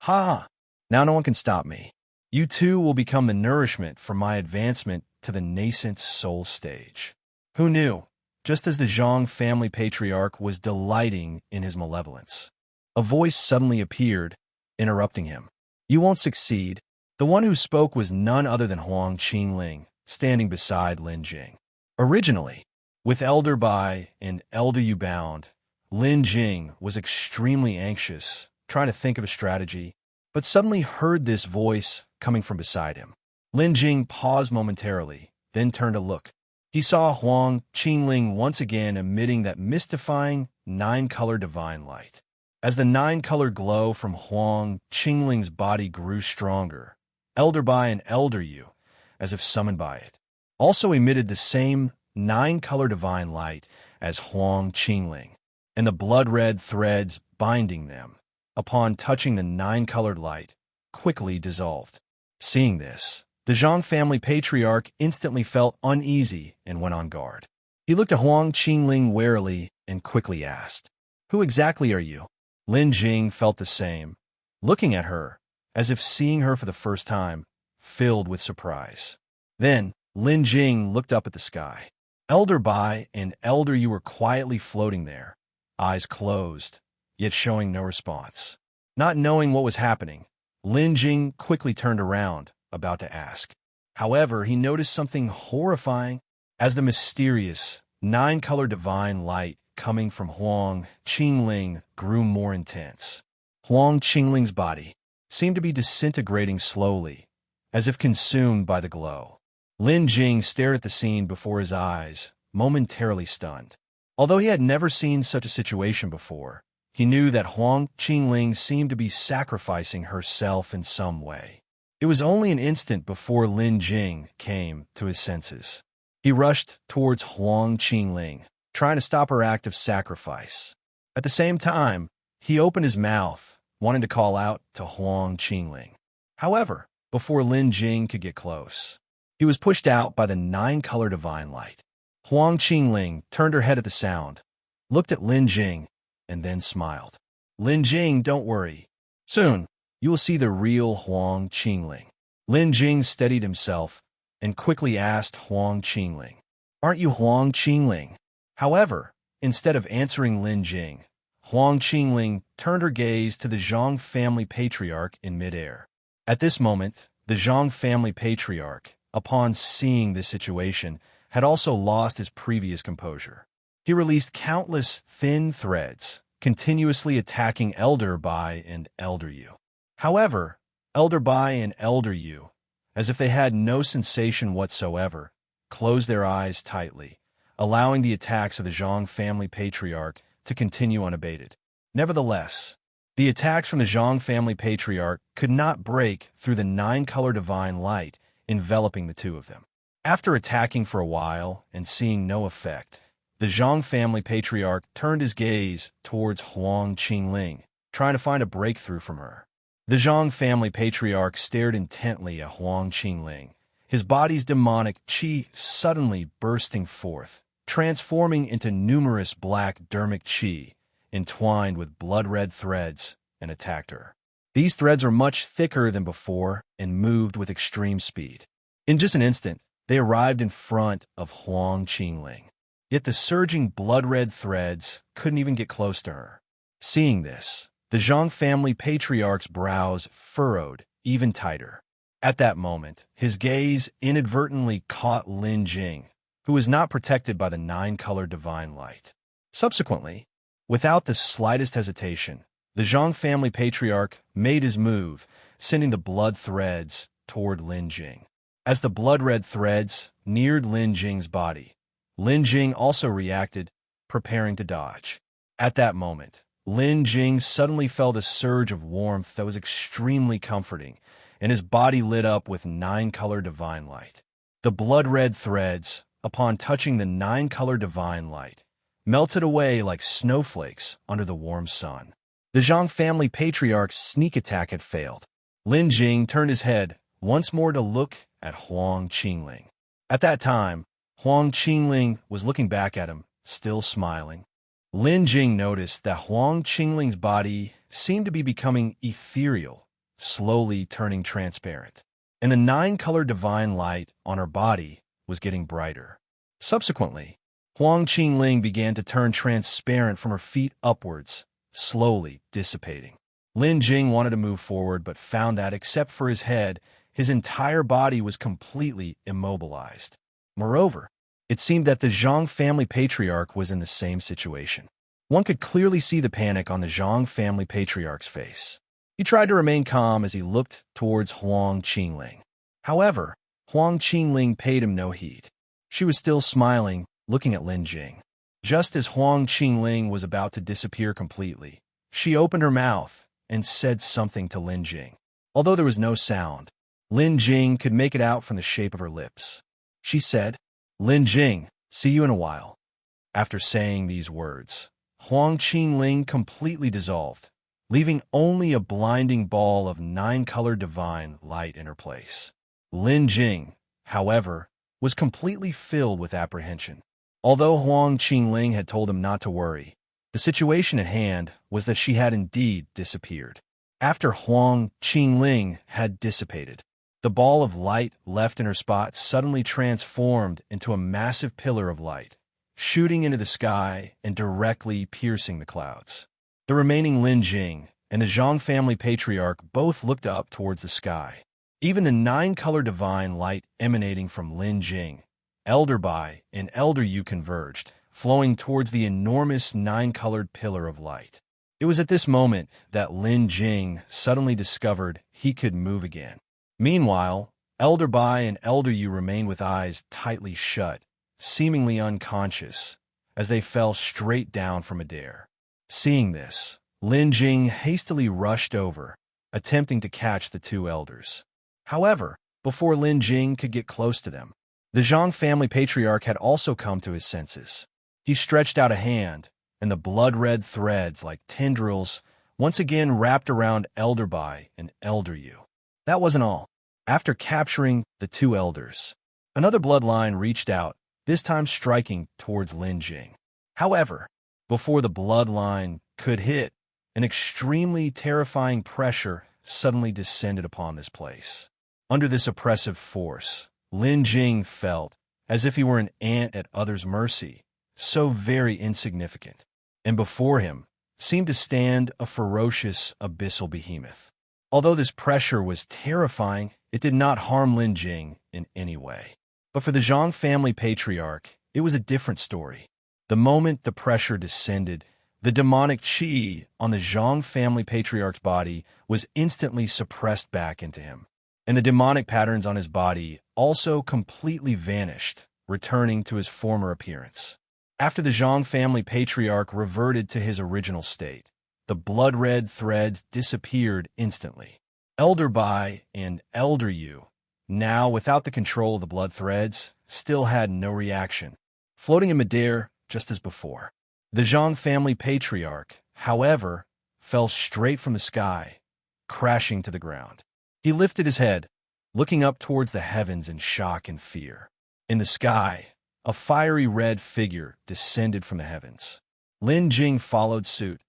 Ha! Now no one can stop me. You two will become the nourishment for my advancement to the nascent soul stage. Who knew? Just as the Zhang family patriarch was delighting in his malevolence, a voice suddenly appeared, interrupting him. You won't succeed. The one who spoke was none other than Huang Qingling, standing beside Lin Jing. Originally, with Elder Bai and Elder Yu bound, Lin Jing was extremely anxious, trying to think of a strategy, but suddenly heard this voice coming from beside him. Lin Jing paused momentarily, then turned to look. He saw Huang Qingling once again emitting that mystifying nine-color divine light. As the nine-color glow from Huang Qingling's body grew stronger, Elder Bai and Elder Yu, as if summoned by it, also emitted the same nine-color divine light as Huang Qingling, and the blood-red threads binding them, upon touching the nine-colored light, quickly dissolved. Seeing this, the Zhang family patriarch instantly felt uneasy and went on guard. He looked at Huang Qingling warily and quickly asked, "Who exactly are you?" Lin Jing felt the same, looking at her, as if seeing her for the first time, filled with surprise. Then, Lin Jing looked up at the sky. Elder Bai and Elder Yu were quietly floating there, eyes closed, yet showing no response. Not knowing what was happening, Lin Jing quickly turned around, about to ask. However, he noticed something horrifying as the mysterious, nine-color divine light coming from Huang Qingling grew more intense. Huang Qingling's body seemed to be disintegrating slowly, as if consumed by the glow. Lin Jing stared at the scene before his eyes, momentarily stunned. Although he had never seen such a situation before, he knew that Huang Qingling seemed to be sacrificing herself in some way. It was only an instant before Lin Jing came to his senses. He rushed towards Huang Qingling, trying to stop her act of sacrifice. At the same time, he opened his mouth, wanting to call out to Huang Qingling. However, before Lin Jing could get close, he was pushed out by the nine-color divine light. Huang Qingling turned her head at the sound, looked at Lin Jing, and then smiled. Lin Jing, don't worry. Soon, you will see the real Huang Qingling. Lin Jing steadied himself and quickly asked Huang Qingling, "Aren't you Huang Qingling?" However, instead of answering Lin Jing, Huang Qingling turned her gaze to the Zhang family patriarch in midair. At this moment, the Zhang family patriarch, upon seeing this situation, had also lost his previous composure. He released countless thin threads, continuously attacking Elder Bai and Elder Yu. However, Elder Bai and Elder Yu, as if they had no sensation whatsoever, closed their eyes tightly, allowing the attacks of the Zhang family patriarch to continue unabated. Nevertheless, the attacks from the Zhang family patriarch could not break through the nine-color divine light enveloping the two of them. After attacking for a while and seeing no effect, the Zhang family patriarch turned his gaze towards Huang Qingling, trying to find a breakthrough from her. The Zhang family patriarch stared intently at Huang Qingling, his body's demonic qi suddenly bursting forth, transforming into numerous black dermic qi, entwined with blood-red threads, and attacked her. These threads were much thicker than before and moved with extreme speed. In just an instant, they arrived in front of Huang Qingling. Yet the surging blood-red threads couldn't even get close to her. Seeing this, the Zhang family patriarch's brows furrowed even tighter. At that moment, his gaze inadvertently caught Lin Jing, who was not protected by the nine-colored divine light. Subsequently, without the slightest hesitation, the Zhang family patriarch made his move, sending the blood threads toward Lin Jing. As the blood-red threads neared Lin Jing's body, Lin Jing also reacted, preparing to dodge. At that moment, Lin Jing suddenly felt a surge of warmth that was extremely comforting, and his body lit up with nine-color divine light. The blood-red threads, upon touching the nine-color divine light, melted away like snowflakes under the warm sun. The Zhang family patriarch's sneak attack had failed. Lin Jing turned his head once more to look at Huang Qingling. At that time, Huang Qingling was looking back at him, still smiling. Lin Jing noticed that Huang Qingling's body seemed to be becoming ethereal, slowly turning transparent, and the nine-color divine light on her body was getting brighter. Subsequently, Huang Qingling began to turn transparent from her feet upwards, slowly dissipating. Lin Jing wanted to move forward but found that, except for his head, his entire body was completely immobilized. Moreover, it seemed that the Zhang family patriarch was in the same situation. One could clearly see the panic on the Zhang family patriarch's face. He tried to remain calm as he looked towards Huang Qingling. However, Huang Qingling paid him no heed. She was still smiling, looking at Lin Jing. Just as Huang Qingling was about to disappear completely, she opened her mouth and said something to Lin Jing. Although there was no sound, Lin Jing could make it out from the shape of her lips. She said, "Lin Jing, see you in a while." After saying these words, Huang Qingling completely dissolved, leaving only a blinding ball of nine-colored divine light in her place. Lin Jing, however, was completely filled with apprehension. Although Huang Qingling had told him not to worry, the situation at hand was that she had indeed disappeared. After Huang Qingling had dissipated, the ball of light left in her spot suddenly transformed into a massive pillar of light, shooting into the sky and directly piercing the clouds. The remaining Lin Jing and the Zhang family patriarch both looked up towards the sky. Even the nine-color divine light emanating from Lin Jing, Elder Bai, and Elder Yu converged, flowing towards the enormous nine-colored pillar of light. It was at this moment that Lin Jing suddenly discovered he could move again. Meanwhile, Elder Bai and Elder Yu remained with eyes tightly shut, seemingly unconscious, as they fell straight down from a dare. Seeing this, Lin Jing hastily rushed over, attempting to catch the two elders. However, before Lin Jing could get close to them, the Zhang family patriarch had also come to his senses. He stretched out a hand, and the blood-red threads, like tendrils, once again wrapped around Elder Bai and Elder Yu. That wasn't all. After capturing the two elders, another bloodline reached out, this time striking towards Lin Jing. However, before the bloodline could hit, an extremely terrifying pressure suddenly descended upon this place. Under this oppressive force, Lin Jing felt as if he were an ant at others' mercy, so very insignificant, and before him seemed to stand a ferocious abyssal behemoth. Although this pressure was terrifying, it did not harm Lin Jing in any way. But for the Zhang family patriarch, it was a different story. The moment the pressure descended, the demonic qi on the Zhang family patriarch's body was instantly suppressed back into him, and the demonic patterns on his body also completely vanished, returning to his former appearance. After the Zhang family patriarch reverted to his original state, the blood-red threads disappeared instantly. Elder Bai and Elder Yu, now without the control of the blood threads, still had no reaction, floating in midair just as before. The Zhang family patriarch, however, fell straight from the sky, crashing to the ground. He lifted his head, looking up towards the heavens in shock and fear. In the sky, a fiery red figure descended from the heavens. Lin Jing followed suit,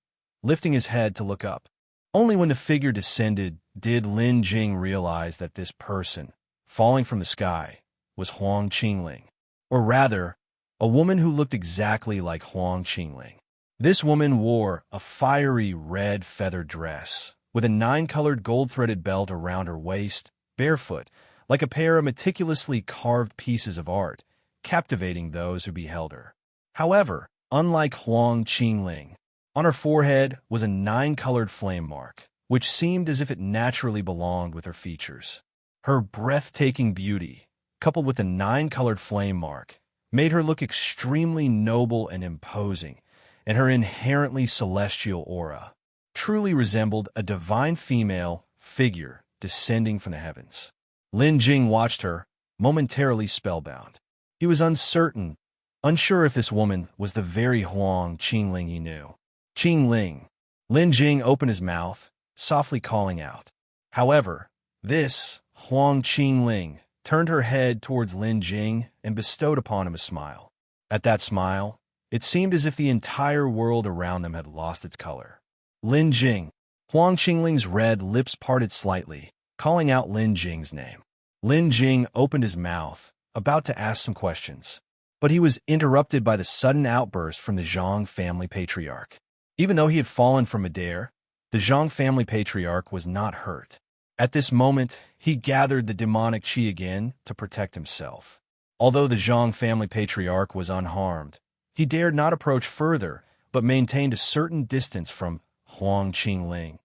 lifting his head to look up. Only when the figure descended did Lin Jing realize that this person, falling from the sky, was Huang Qingling, or rather, a woman who looked exactly like Huang Qingling. This woman wore a fiery red feather dress, with a 9-colored gold-threaded belt around her waist, barefoot, like a pair of meticulously carved pieces of art, captivating those who beheld her. However, unlike Huang Qingling, on her forehead was a 9-colored flame mark, which seemed as if it naturally belonged with her features. Her breathtaking beauty, coupled with a 9-colored flame mark, made her look extremely noble and imposing, and her inherently celestial aura truly resembled a divine female figure descending from the heavens. Lin Jing watched her, momentarily spellbound. He was unsure if this woman was the very Huang Qingling he knew. Qingling. Lin Jing opened his mouth, softly calling out. However, this Huang Qingling turned her head towards Lin Jing and bestowed upon him a smile. At that smile, it seemed as if the entire world around them had lost its color. Lin Jing. Huang Qingling's red lips parted slightly, calling out Lin Jing's name. Lin Jing opened his mouth, about to ask some questions, but he was interrupted by the sudden outburst from the Zhang family patriarch. Even though he had fallen from midair, the Zhang family patriarch was not hurt. At this moment, he gathered the demonic qi again to protect himself. Although the Zhang family patriarch was unharmed, he dared not approach further, but maintained a certain distance from Huang Qingling,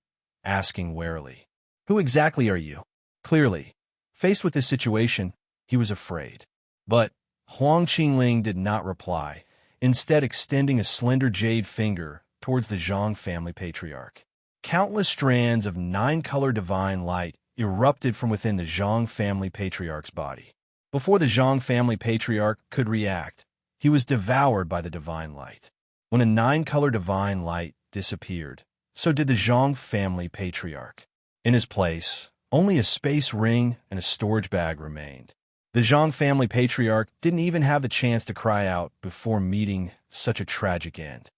asking warily, "Who exactly are you?" Clearly, faced with this situation, he was afraid. But Huang Qingling did not reply, instead extending a slender jade finger towards the Zhang family patriarch. Countless strands of 9-color divine light erupted from within the Zhang family patriarch's body. Before the Zhang family patriarch could react, he was devoured by the divine light. When a 9-color divine light disappeared, so did the Zhang family patriarch. In his place, only a space ring and a storage bag remained. The Zhang family patriarch didn't even have the chance to cry out before meeting such a tragic end.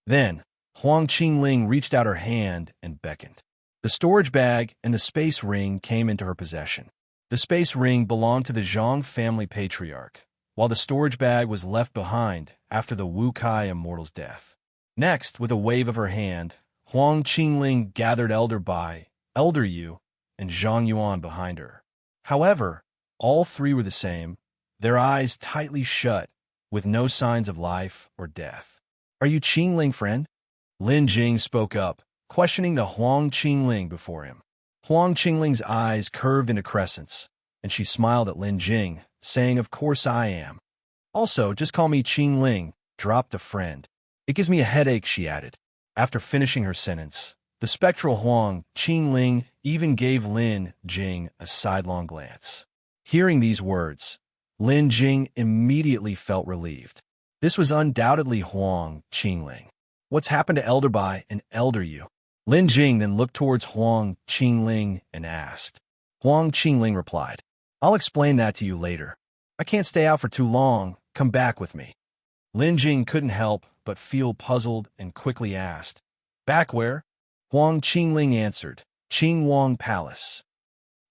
Then, Huang Qingling reached out her hand and beckoned. The storage bag and the space ring came into her possession. The space ring belonged to the Zhang family patriarch, while the storage bag was left behind after the Wu Kai immortal's death. Next, with a wave of her hand, Huang Qingling gathered Elder Bai, Elder Yu, and Zhang Yuan behind her. However, all three were the same, their eyes tightly shut, with no signs of life or death. "Are you Qingling, friend?" Lin Jing spoke up, questioning the Huang Qingling before him. Huang Qingling's eyes curved into crescents, and she smiled at Lin Jing, saying, "Of course I am. Also, just call me Qingling," dropped a friend. "It gives me a headache," she added. After finishing her sentence, the spectral Huang Qingling even gave Lin Jing a sidelong glance. Hearing these words, Lin Jing immediately felt relieved. This was undoubtedly Huang Qingling. "What's happened to Elder Bai and Elder Yu?" Lin Jing then looked towards Huang Qingling and asked. Huang Qingling replied, "I'll explain that to you later. I can't stay out for too long. Come back with me." Lin Jing couldn't help but feel puzzled and quickly asked, "Back where?" Huang Qingling answered, "Qinghuang Palace."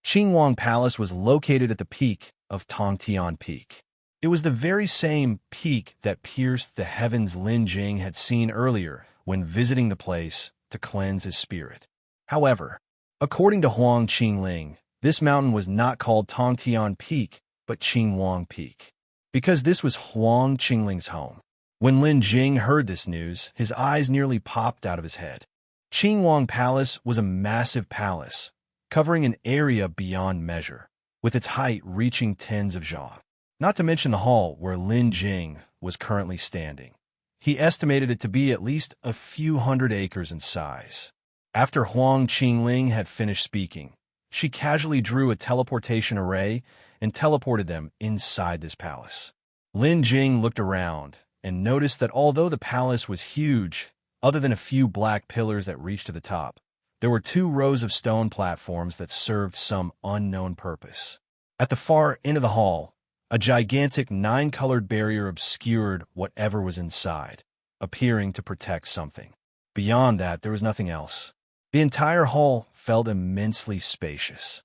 Qinghuang Palace was located at the peak of Tongtian Peak. It was the very same peak that pierced the heavens Lin Jing had seen earlier when visiting the place to cleanse his spirit. However, according to Huang Qingling, this mountain was not called Tongtian Peak, but Qinghuang Peak, because this was Huang Qingling's home. When Lin Jing heard this news, his eyes nearly popped out of his head. Qinghuang Palace was a massive palace, covering an area beyond measure, with its height reaching tens of zhang. Not to mention the hall where Lin Jing was currently standing. He estimated it to be at least a few hundred acres in size. After Huang Qingling had finished speaking, she casually drew a teleportation array and teleported them inside this palace. Lin Jing looked around and noticed that although the palace was huge, other than a few black pillars that reached to the top, there were 2 rows of stone platforms that served some unknown purpose. At the far end of the hall, a gigantic 9-colored barrier obscured whatever was inside, appearing to protect something. Beyond that, there was nothing else. The entire hall felt immensely spacious.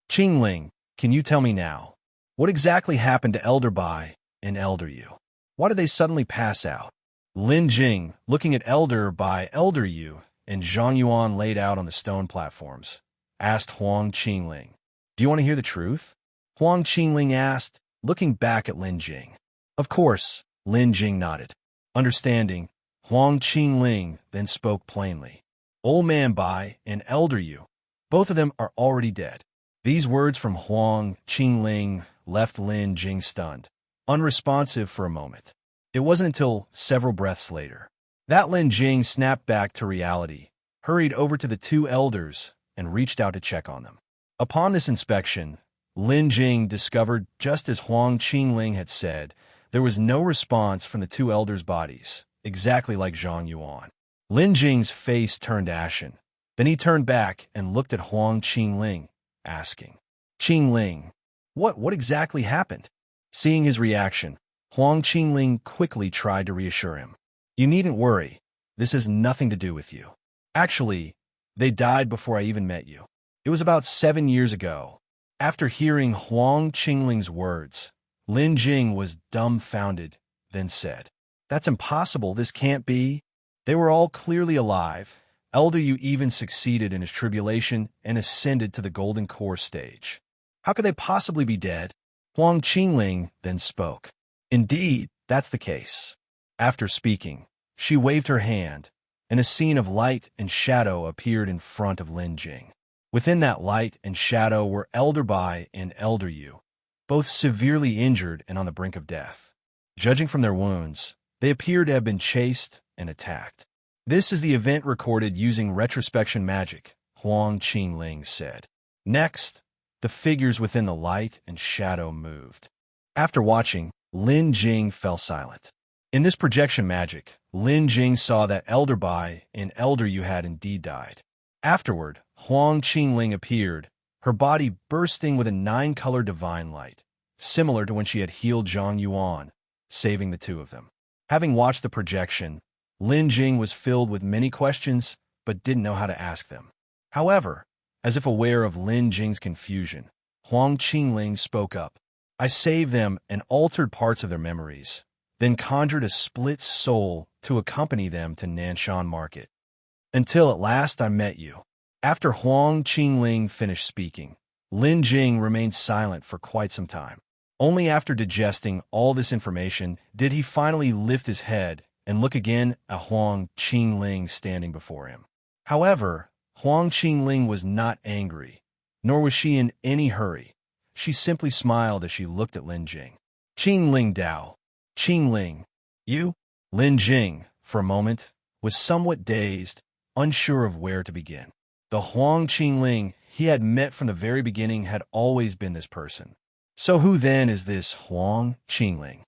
Qingling, can you tell me now, what exactly happened to Elder Bai and Elder Yu? Why did they suddenly pass out? Lin Jing, looking at Elder Bai, Elder Yu, and Zhang Yuan laid out on the stone platforms, asked Huang Qingling, "Do you want to hear the truth?" Huang Qingling asked, looking back at Lin Jing. Of course, Lin Jing nodded. Understanding, Huang Qingling then spoke plainly. Old Man Bai and Elder Yu, both of them are already dead. These words from Huang Qingling left Lin Jing stunned, unresponsive for a moment. It wasn't until several breaths later that Lin Jing snapped back to reality, hurried over to the two elders, and reached out to check on them. Upon this inspection, Lin Jing discovered, just as Huang Qingling had said, there was no response from the two elders' bodies, exactly like Zhang Yuan. Lin Jing's face turned ashen. Then he turned back and looked at Huang Qingling, asking, "Qingling, what exactly happened?" Seeing his reaction, Huang Qingling quickly tried to reassure him. "You needn't worry. This has nothing to do with you. Actually, they died before I even met you. It was about 7 years ago." After hearing Huang Qingling's words, Lin Jing was dumbfounded, then said, "That's impossible. This can't be." They were all clearly alive. Elder Yu even succeeded in his tribulation and ascended to the Golden Core stage. How could they possibly be dead? Huang Qingling then spoke. "Indeed, that's the case." After speaking, she waved her hand, and a scene of light and shadow appeared in front of Lin Jing. Within that light and shadow were Elder Bai and Elder Yu, both severely injured and on the brink of death. Judging from their wounds, they appear to have been chased and attacked. "This is the event recorded using retrospection magic," Huang Qingling said. Next, the figures within the light and shadow moved. After watching, Lin Jing fell silent. In this projection magic, Lin Jing saw that Elder Bai and Elder Yu had indeed died. Afterward, Huang Qingling appeared, her body bursting with a 9-color divine light, similar to when she had healed Zhang Yuan, saving the two of them. Having watched the projection, Lin Jing was filled with many questions, but didn't know how to ask them. However, as if aware of Lin Jing's confusion, Huang Qingling spoke up. "I saved them and altered parts of their memories, then conjured a split soul to accompany them to Nanshan Market. Until at last I met you." After Huang Qingling finished speaking, Lin Jing remained silent for quite some time. Only after digesting all this information did he finally lift his head and look again at Huang Qingling standing before him. However, Huang Qingling was not angry, nor was she in any hurry. She simply smiled as she looked at Lin Jing. "Qingling Dao. Qingling, you?" Lin Jing, for a moment, was somewhat dazed, unsure of where to begin. The Huang Qingling he had met from the very beginning had always been this person. So who then is this Huang Qingling?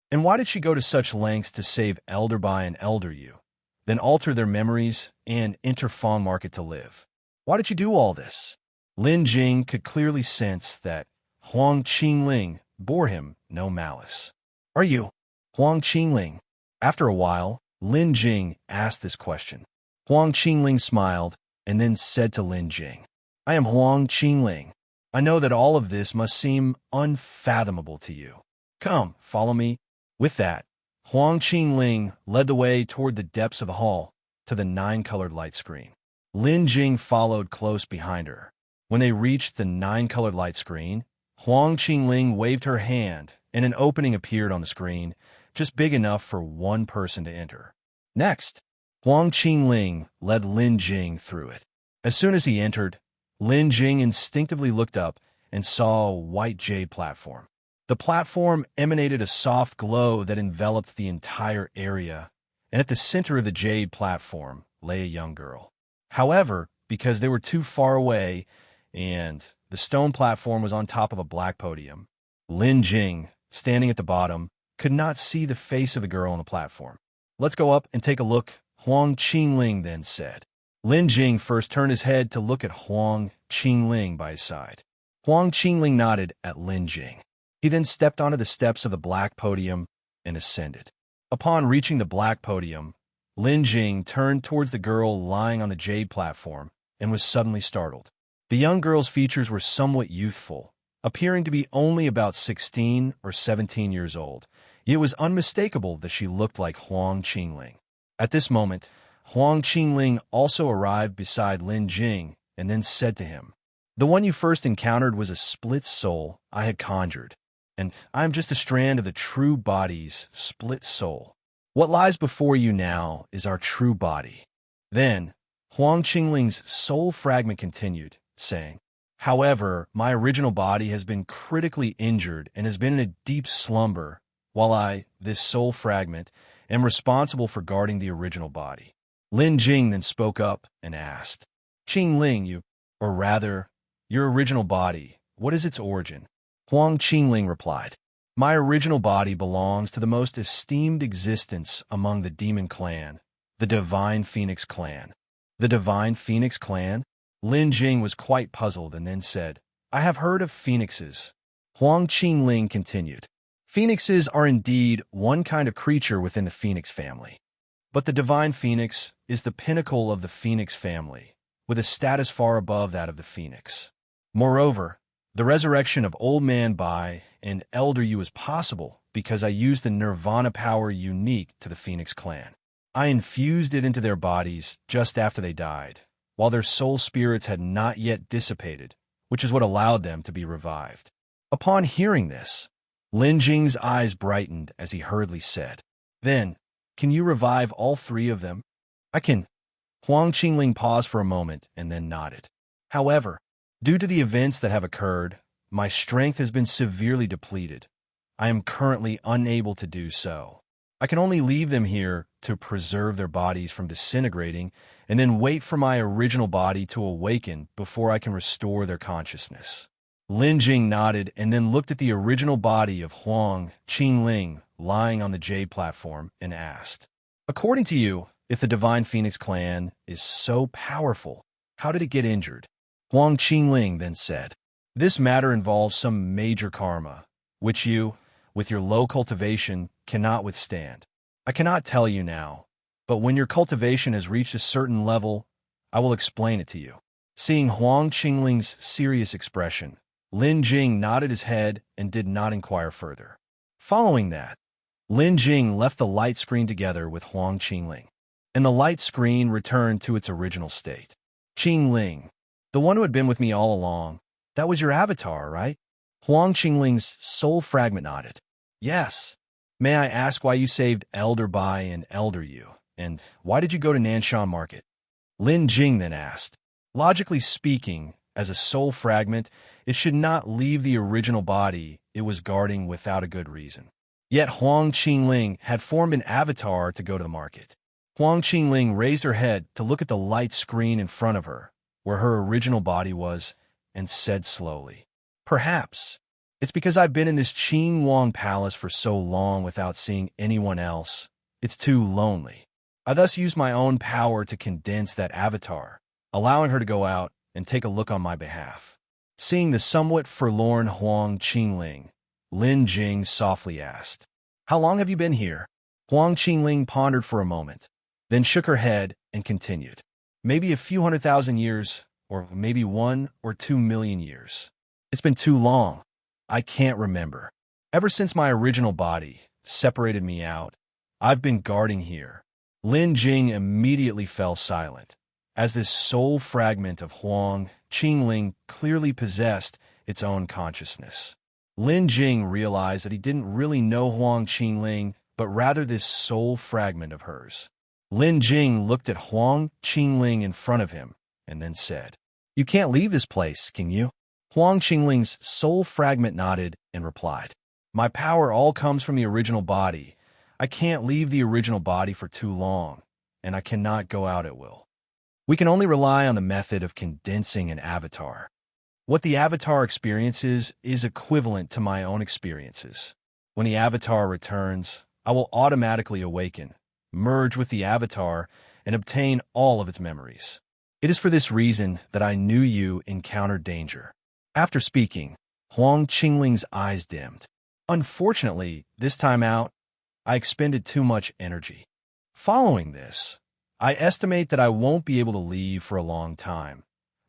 And why did she go to such lengths to save Elder Bai and Elder Yu, then alter their memories and enter Fang Market to live? Why did she do all this? Lin Jing could clearly sense that Huang Qingling bore him no malice. "Are you Huang Qingling?" After a while, Lin Jing asked this question. Huang Qingling smiled and then said to Lin Jing, "I am Huang Qingling. I know that all of this must seem unfathomable to you. Come, follow me." With that, Huang Qingling led the way toward the depths of the hall to the 9-colored light screen. Lin Jing followed close behind her. When they reached the 9-colored light screen, Huang Qingling waved her hand and an opening appeared on the screen, just big enough for one person to enter. Next, Huang Qingling led Lin Jing through it. As soon as he entered, Lin Jing instinctively looked up and saw a white jade platform. The platform emanated a soft glow that enveloped the entire area, and at the center of the jade platform lay a young girl. However, because they were too far away and the stone platform was on top of a black podium, Lin Jing, standing at the bottom, could not see the face of the girl on the platform. "Let's go up and take a look," Huang Qingling then said. Lin Jing first turned his head to look at Huang Qingling by his side. Huang Qingling nodded at Lin Jing. He then stepped onto the steps of the black podium and ascended. Upon reaching the black podium, Lin Jing turned towards the girl lying on the jade platform and was suddenly startled. The young girl's features were somewhat youthful, appearing to be only about 16 or 17 years old. Yet it was unmistakable that she looked like Huang Qingling. At this moment, Huang Qingling also arrived beside Lin Jing and then said to him, "The one you first encountered was a split soul I had conjured, and I am just a strand of the true body's split soul. What lies before you now is our true body." Then, Huang Qingling's soul fragment continued, saying, "However, my original body has been critically injured and has been in a deep slumber, while I, this soul fragment, am responsible for guarding the original body." Lin Jing then spoke up and asked, "Qingling, or rather, your original body, what is its origin?" Huang Qingling replied, "My original body belongs to the most esteemed existence among the demon clan, the Divine Phoenix clan." "The Divine Phoenix clan?" Lin Jing was quite puzzled and then said, "I have heard of phoenixes." Huang Qingling continued, "Phoenixes are indeed one kind of creature within the phoenix family. But the Divine Phoenix is the pinnacle of the phoenix family, with a status far above that of the phoenix. Moreover, the resurrection of Old Man Bai and Elder Yu is possible because I used the nirvana power unique to the Phoenix clan. I infused it into their bodies just after they died, while their soul spirits had not yet dissipated, which is what allowed them to be revived." Upon hearing this, Lin Jing's eyes brightened as he hurriedly said, "Then, can you revive all three of them?" "I can." Huang Qingling paused for a moment and then nodded. "However, due to the events that have occurred, my strength has been severely depleted. I am currently unable to do so. I can only leave them here to preserve their bodies from disintegrating and then wait for my original body to awaken before I can restore their consciousness." Lin Jing nodded and then looked at the original body of Huang Qingling lying on the jade platform and asked, "According to you, if the Divine Phoenix clan is so powerful, how did it get injured?" Huang Qingling then said, "This matter involves some major karma, which you, with your low cultivation, cannot withstand. I cannot tell you now, but when your cultivation has reached a certain level, I will explain it to you." Seeing Huang Qingling's serious expression, Lin Jing nodded his head and did not inquire further. Following that, Lin Jing left the light screen together with Huang Qingling, and the light screen returned to its original state. "Qingling, the one who had been with me all along, that was your avatar, right?" Huang Qingling's soul fragment nodded. "Yes. May I ask why you saved Elder Bai and Elder Yu, and why did you go to Nanshan Market?" Lin Jing then asked. Logically speaking, as a soul fragment, it should not leave the original body it was guarding without a good reason. Yet Huang Qingling had formed an avatar to go to the market. Huang Qingling raised her head to look at the light screen in front of her, where her original body was, and said slowly, "Perhaps it's because I've been in this Qinghuang palace for so long without seeing anyone else. It's too lonely. I thus used my own power to condense that avatar, allowing her to go out and take a look on my behalf." Seeing the somewhat forlorn Huang Qingling, Lin Jing softly asked, "How long have you been here?" Huang Qingling pondered for a moment, then shook her head and continued, "Maybe a few 100,000 years, or maybe 1 or 2 million years. It's been too long. I can't remember. Ever since my original body separated me out, I've been guarding here." Lin Jing immediately fell silent, as this soul fragment of Huang Qingling clearly possessed its own consciousness. Lin Jing realized that he didn't really know Huang Qingling, but rather this soul fragment of hers. Lin Jing looked at Huang Qingling in front of him and then said, "You can't leave this place, can you?" Huang Qingling's soul fragment nodded and replied, "My power all comes from the original body. I can't leave the original body for too long, and I cannot go out at will. We can only rely on the method of condensing an avatar. What the avatar experiences is equivalent to my own experiences. When the avatar returns, I will automatically awaken, merge with the avatar, and obtain all of its memories. It is for this reason that I knew you encountered danger. After speaking, Huang Qingling's eyes dimmed. Unfortunately, this time out, I expended too much energy. Following this, I estimate that I won't be able to leave for a long time,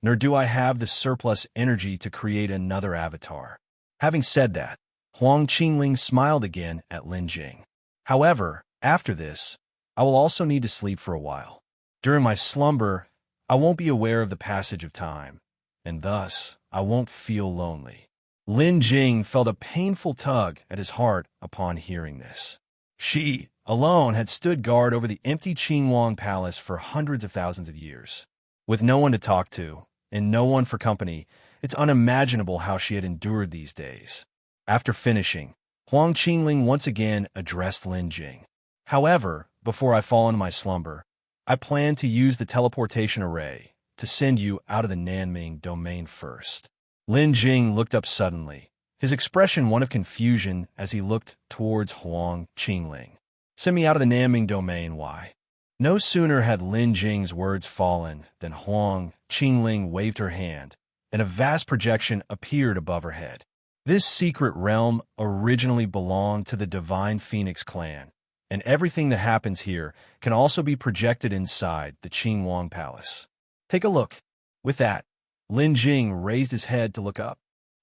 nor do I have the surplus energy to create another avatar. Having said that, Huang Qingling smiled again at Lin Jing. However, after this, I will also need to sleep for a while. During my slumber, I won't be aware of the passage of time, and thus I won't feel lonely. Lin Jing felt a painful tug at his heart upon hearing this. She, alone, had stood guard over the empty Qinghuang palace for hundreds of thousands of years. With no one to talk to, and no one for company, it's unimaginable how she had endured these days. After finishing, Huang Qingling once again addressed Lin Jing. However, before I fall into my slumber, I plan to use the teleportation array to send you out of the Nanming domain first. Lin Jing looked up suddenly, his expression one of confusion as he looked towards Huang Qingling. Send me out of the Nanming domain, why? No sooner had Lin Jing's words fallen than Huang Qingling waved her hand, and a vast projection appeared above her head. This secret realm originally belonged to the Divine Phoenix clan, and everything that happens here can also be projected inside the Qinghuang palace. Take a look. With that, Lin Jing raised his head to look up.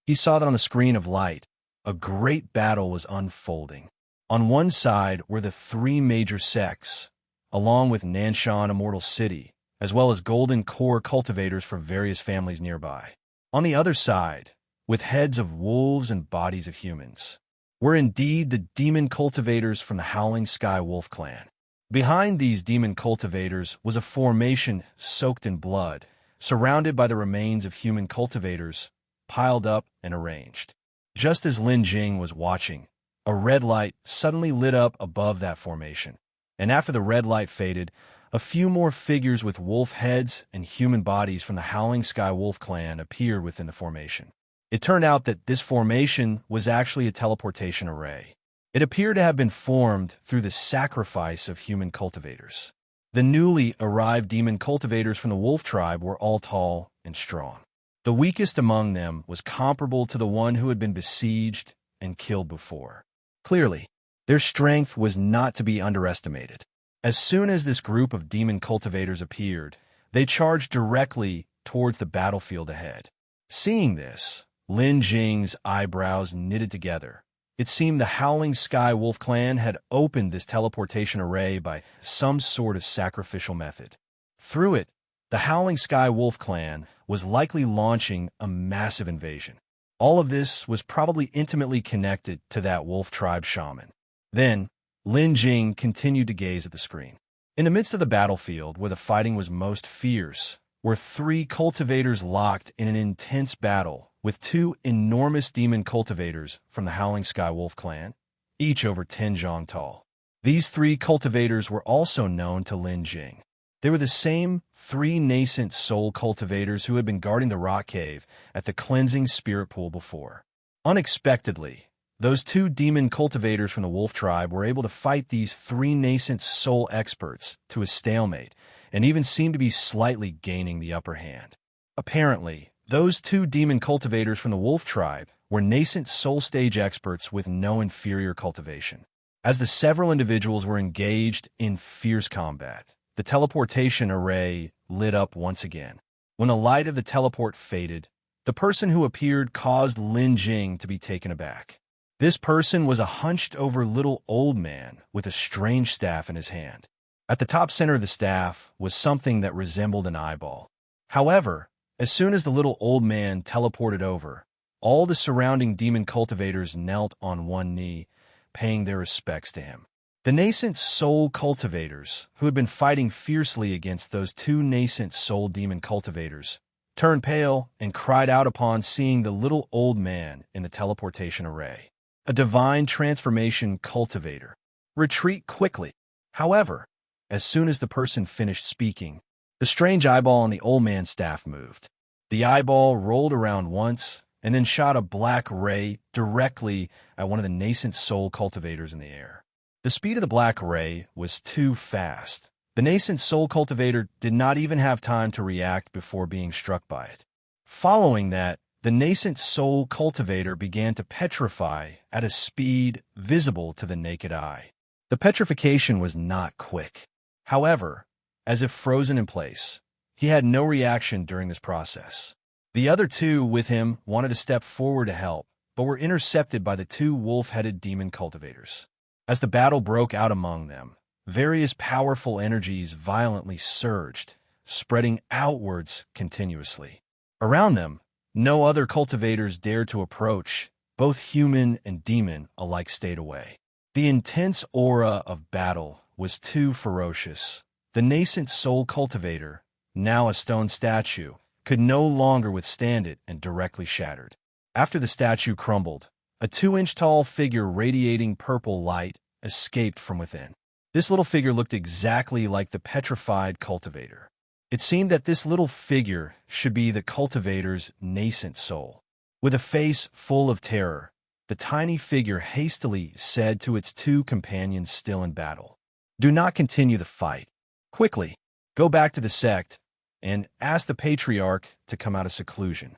He saw that on the screen of light, a great battle was unfolding. On one side were the three major sects, along with Nanshan Immortal City, as well as golden core cultivators from various families nearby. On the other side, with heads of wolves and bodies of humans, were indeed the demon cultivators from the Howling Sky Wolf clan. Behind these demon cultivators was a formation soaked in blood, surrounded by the remains of human cultivators, piled up and arranged. Just as Lin Jing was watching, a red light suddenly lit up above that formation, and after the red light faded, a few more figures with wolf heads and human bodies from the Howling Sky Wolf clan appeared within the formation. It turned out that this formation was actually a teleportation array. It appeared to have been formed through the sacrifice of human cultivators. The newly arrived demon cultivators from the wolf tribe were all tall and strong. The weakest among them was comparable to the one who had been besieged and killed before. Clearly, their strength was not to be underestimated. As soon as this group of demon cultivators appeared, they charged directly towards the battlefield ahead. Seeing this, Lin Jing's eyebrows knitted together. It seemed the Howling Sky Wolf clan had opened this teleportation array by some sort of sacrificial method. Through it, the Howling Sky Wolf clan was likely launching a massive invasion. All of this was probably intimately connected to that wolf tribe shaman. Then, Lin Jing continued to gaze at the screen. In the midst of the battlefield, where the fighting was most fierce, were three cultivators locked in an intense battle with two enormous demon cultivators from the Howling Sky Wolf clan, each over 10 zhang tall. These three cultivators were also known to Lin Jing. They were the same three nascent soul cultivators who had been guarding the rock cave at the cleansing spirit pool before. Unexpectedly, those two demon cultivators from the wolf tribe were able to fight these three nascent soul experts to a stalemate, and even seemed to be slightly gaining the upper hand. Apparently, those two demon cultivators from the wolf tribe were nascent soul stage experts with no inferior cultivation. As the several individuals were engaged in fierce combat, the teleportation array lit up once again. When the light of the teleport faded, the person who appeared caused Lin Jing to be taken aback. This person was a hunched-over little old man with a strange staff in his hand. At the top center of the staff was something that resembled an eyeball. However, as soon as the little old man teleported over, all the surrounding demon cultivators knelt on one knee, paying their respects to him. The nascent soul cultivators, who had been fighting fiercely against those two nascent soul demon cultivators, turned pale and cried out upon seeing the little old man in the teleportation array. A divine transformation cultivator. Retreat quickly. However, as soon as the person finished speaking, the strange eyeball on the old man's staff moved. The eyeball rolled around once and then shot a black ray directly at one of the nascent soul cultivators in the air. The speed of the black ray was too fast. The nascent soul cultivator did not even have time to react before being struck by it. Following that, the nascent soul cultivator began to petrify at a speed visible to the naked eye. The petrification was not quick. However, as if frozen in place, he had no reaction during this process. The other two with him wanted to step forward to help, but were intercepted by the two wolf-headed demon cultivators. As the battle broke out among them, various powerful energies violently surged, spreading outwards continuously. Around them, no other cultivators dared to approach. Both human and demon alike stayed away. The intense aura of battle was too ferocious. The nascent soul cultivator, now a stone statue, could no longer withstand it and directly shattered. After the statue crumbled, a 2-inch-tall figure radiating purple light escaped from within. This little figure looked exactly like the petrified cultivator. It seemed that this little figure should be the cultivator's nascent soul. With a face full of terror, the tiny figure hastily said to its two companions still in battle, "Do not continue the fight. Quickly, go back to the sect and ask the Patriarch to come out of seclusion."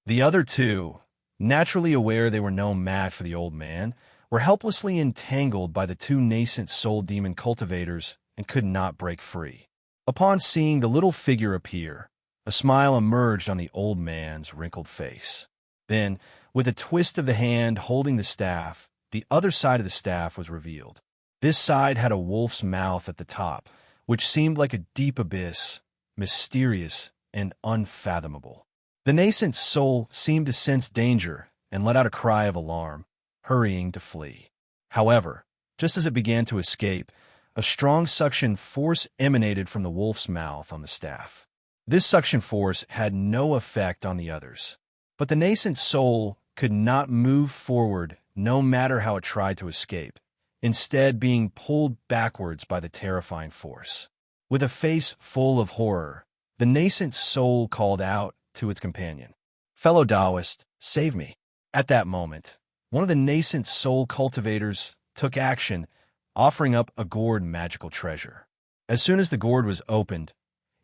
The other two, naturally aware they were no match for the old man, were helplessly entangled by the two nascent soul demon cultivators and could not break free. Upon seeing the little figure appear, a smile emerged on the old man's wrinkled face. Then, with a twist of the hand holding the staff, the other side of the staff was revealed. This side had a wolf's mouth at the top, which seemed like a deep abyss, mysterious and unfathomable. The nascent soul seemed to sense danger and let out a cry of alarm, hurrying to flee. However, just as it began to escape, a strong suction force emanated from the wolf's mouth on the staff. This suction force had no effect on the others, but the nascent soul could not move forward no matter how it tried to escape, instead being pulled backwards by the terrifying force. With a face full of horror, the nascent soul called out to its companion, "Fellow Taoist, save me." At that moment, one of the nascent soul cultivators took action, offering up a gourd magical treasure. As soon as the gourd was opened,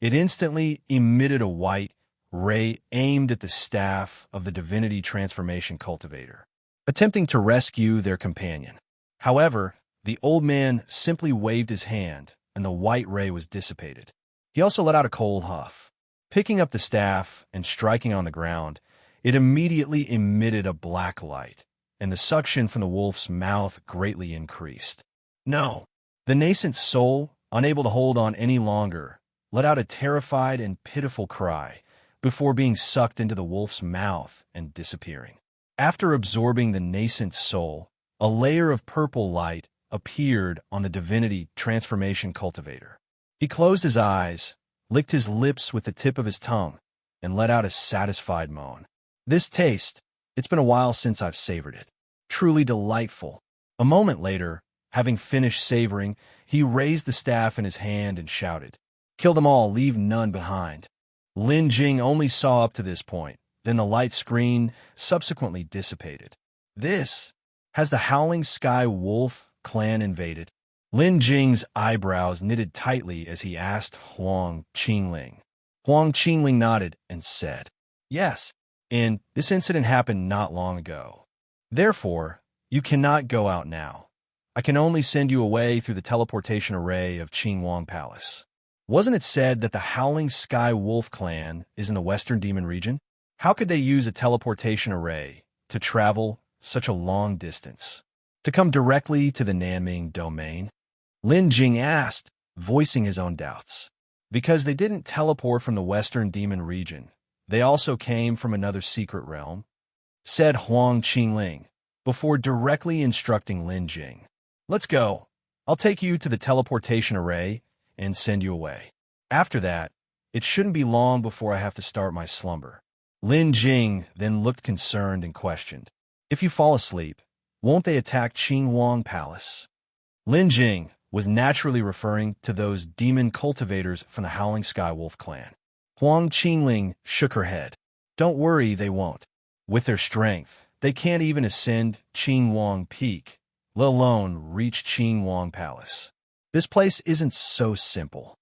it instantly emitted a white ray aimed at the staff of the divinity transformation cultivator, attempting to rescue their companion. However, the old man simply waved his hand, and the white ray was dissipated. He also let out a cold huff. Picking up the staff and striking on the ground, it immediately emitted a black light, and the suction from the wolf's mouth greatly increased. No! The nascent soul, unable to hold on any longer, let out a terrified and pitiful cry before being sucked into the wolf's mouth and disappearing. After absorbing the nascent soul, a layer of purple light appeared on the divinity transformation cultivator. He closed his eyes, licked his lips with the tip of his tongue, and let out a satisfied moan. This taste, it's been a while since I've savored it. Truly delightful. A moment later, having finished savoring, he raised the staff in his hand and shouted, "Kill them all, leave none behind." Lin Jing only saw up to this point, then the light screen subsequently dissipated. This has the Howling Sky Wolf clan invaded? Lin Jing's eyebrows knitted tightly as he asked Huang Qingling. Huang Qingling nodded and said, "Yes, and this incident happened not long ago. Therefore, you cannot go out now. I can only send you away through the teleportation array of Qinghuang Palace." Wasn't it said that the Howling Sky Wolf clan is in the Western Demon region? How could they use a teleportation array to travel such a long distance, to come directly to the Nanming domain? Lin Jing asked, voicing his own doubts. Because they didn't teleport from the Western Demon region, they also came from another secret realm, said Huang Qingling, before directly instructing Lin Jing. "Let's go. I'll take you to the teleportation array and send you away. After that, it shouldn't be long before I have to start my slumber." Lin Jing then looked concerned and questioned, "If you fall asleep, won't they attack Qinghuang Palace?" Lin Jing was naturally referring to those demon cultivators from the Howling Sky Wolf clan. Huang Qingling shook her head. "Don't worry, they won't. With their strength, they can't even ascend Qinghuang Peak, let alone reach Qinghuang Palace. This place isn't so simple."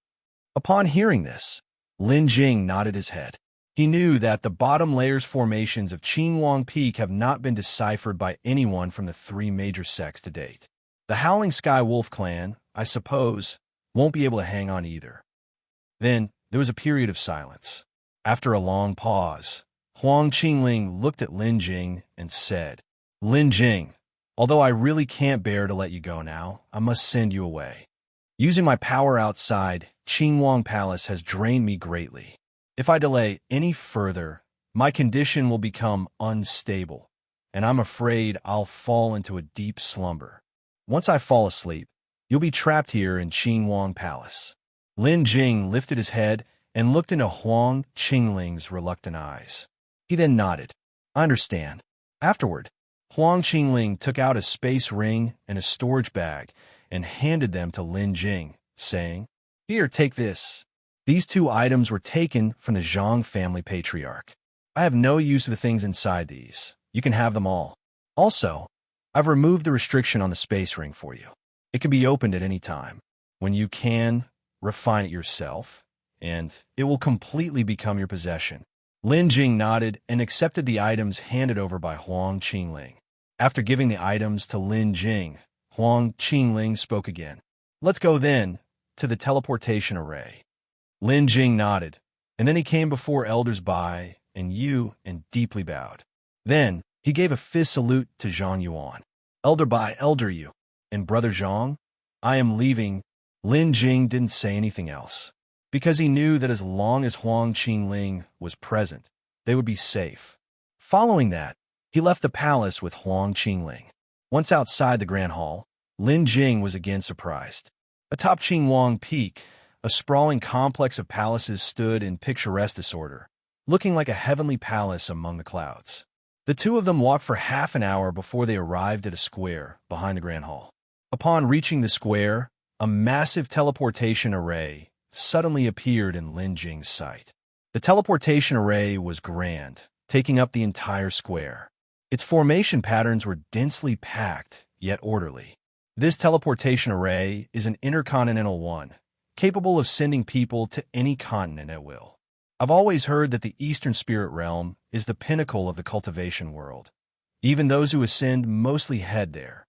Upon hearing this, Lin Jing nodded his head. He knew that the bottom layers formations of Qinghuang Peak have not been deciphered by anyone from the three major sects to date. The Howling Sky Wolf clan, I suppose, won't be able to hang on either. Then there was a period of silence. After a long pause, Huang Qingling looked at Lin Jing and said, "Lin Jing, although I really can't bear to let you go now, I must send you away. Using my power outside Qinghuang Palace has drained me greatly. If I delay any further, my condition will become unstable, and I'm afraid I'll fall into a deep slumber. Once I fall asleep, you'll be trapped here in Qinghuang Palace." Lin Jing lifted his head and looked into Huang Qingling's reluctant eyes. He then nodded. "I understand." Afterward, Huang Qingling took out a space ring and a storage bag and handed them to Lin Jing, saying, "Here, take this." These two items were taken from the Zhang family patriarch. "I have no use of the things inside these. You can have them all. Also, I've removed the restriction on the space ring for you. It can be opened at any time. When you can, refine it yourself, and it will completely become your possession." Lin Jing nodded and accepted the items handed over by Huang Qingling. After giving the items to Lin Jing, Huang Qingling spoke again. "Let's go then to the teleportation array." Lin Jing nodded, and then he came before Elders Bai and Yu and deeply bowed. Then he gave a fist salute to Zhang Yuan. "Elder Bai, Elder Yu, and Brother Zhang, I am leaving." Lin Jing didn't say anything else, because he knew that as long as Huang Qingling was present, they would be safe. Following that, he left the palace with Huang Qingling. Once outside the Grand Hall, Lin Jing was again surprised. Atop Qinghuang Peak, a sprawling complex of palaces stood in picturesque disorder, looking like a heavenly palace among the clouds. The two of them walked for half an hour before they arrived at a square behind the Grand Hall. Upon reaching the square, a massive teleportation array suddenly appeared in Lin Jing's sight. The teleportation array was grand, taking up the entire square. Its formation patterns were densely packed, yet orderly. This teleportation array is an intercontinental one, capable of sending people to any continent at will. I've always heard that the Eastern Spirit Realm is the pinnacle of the cultivation world. Even those who ascend mostly head there.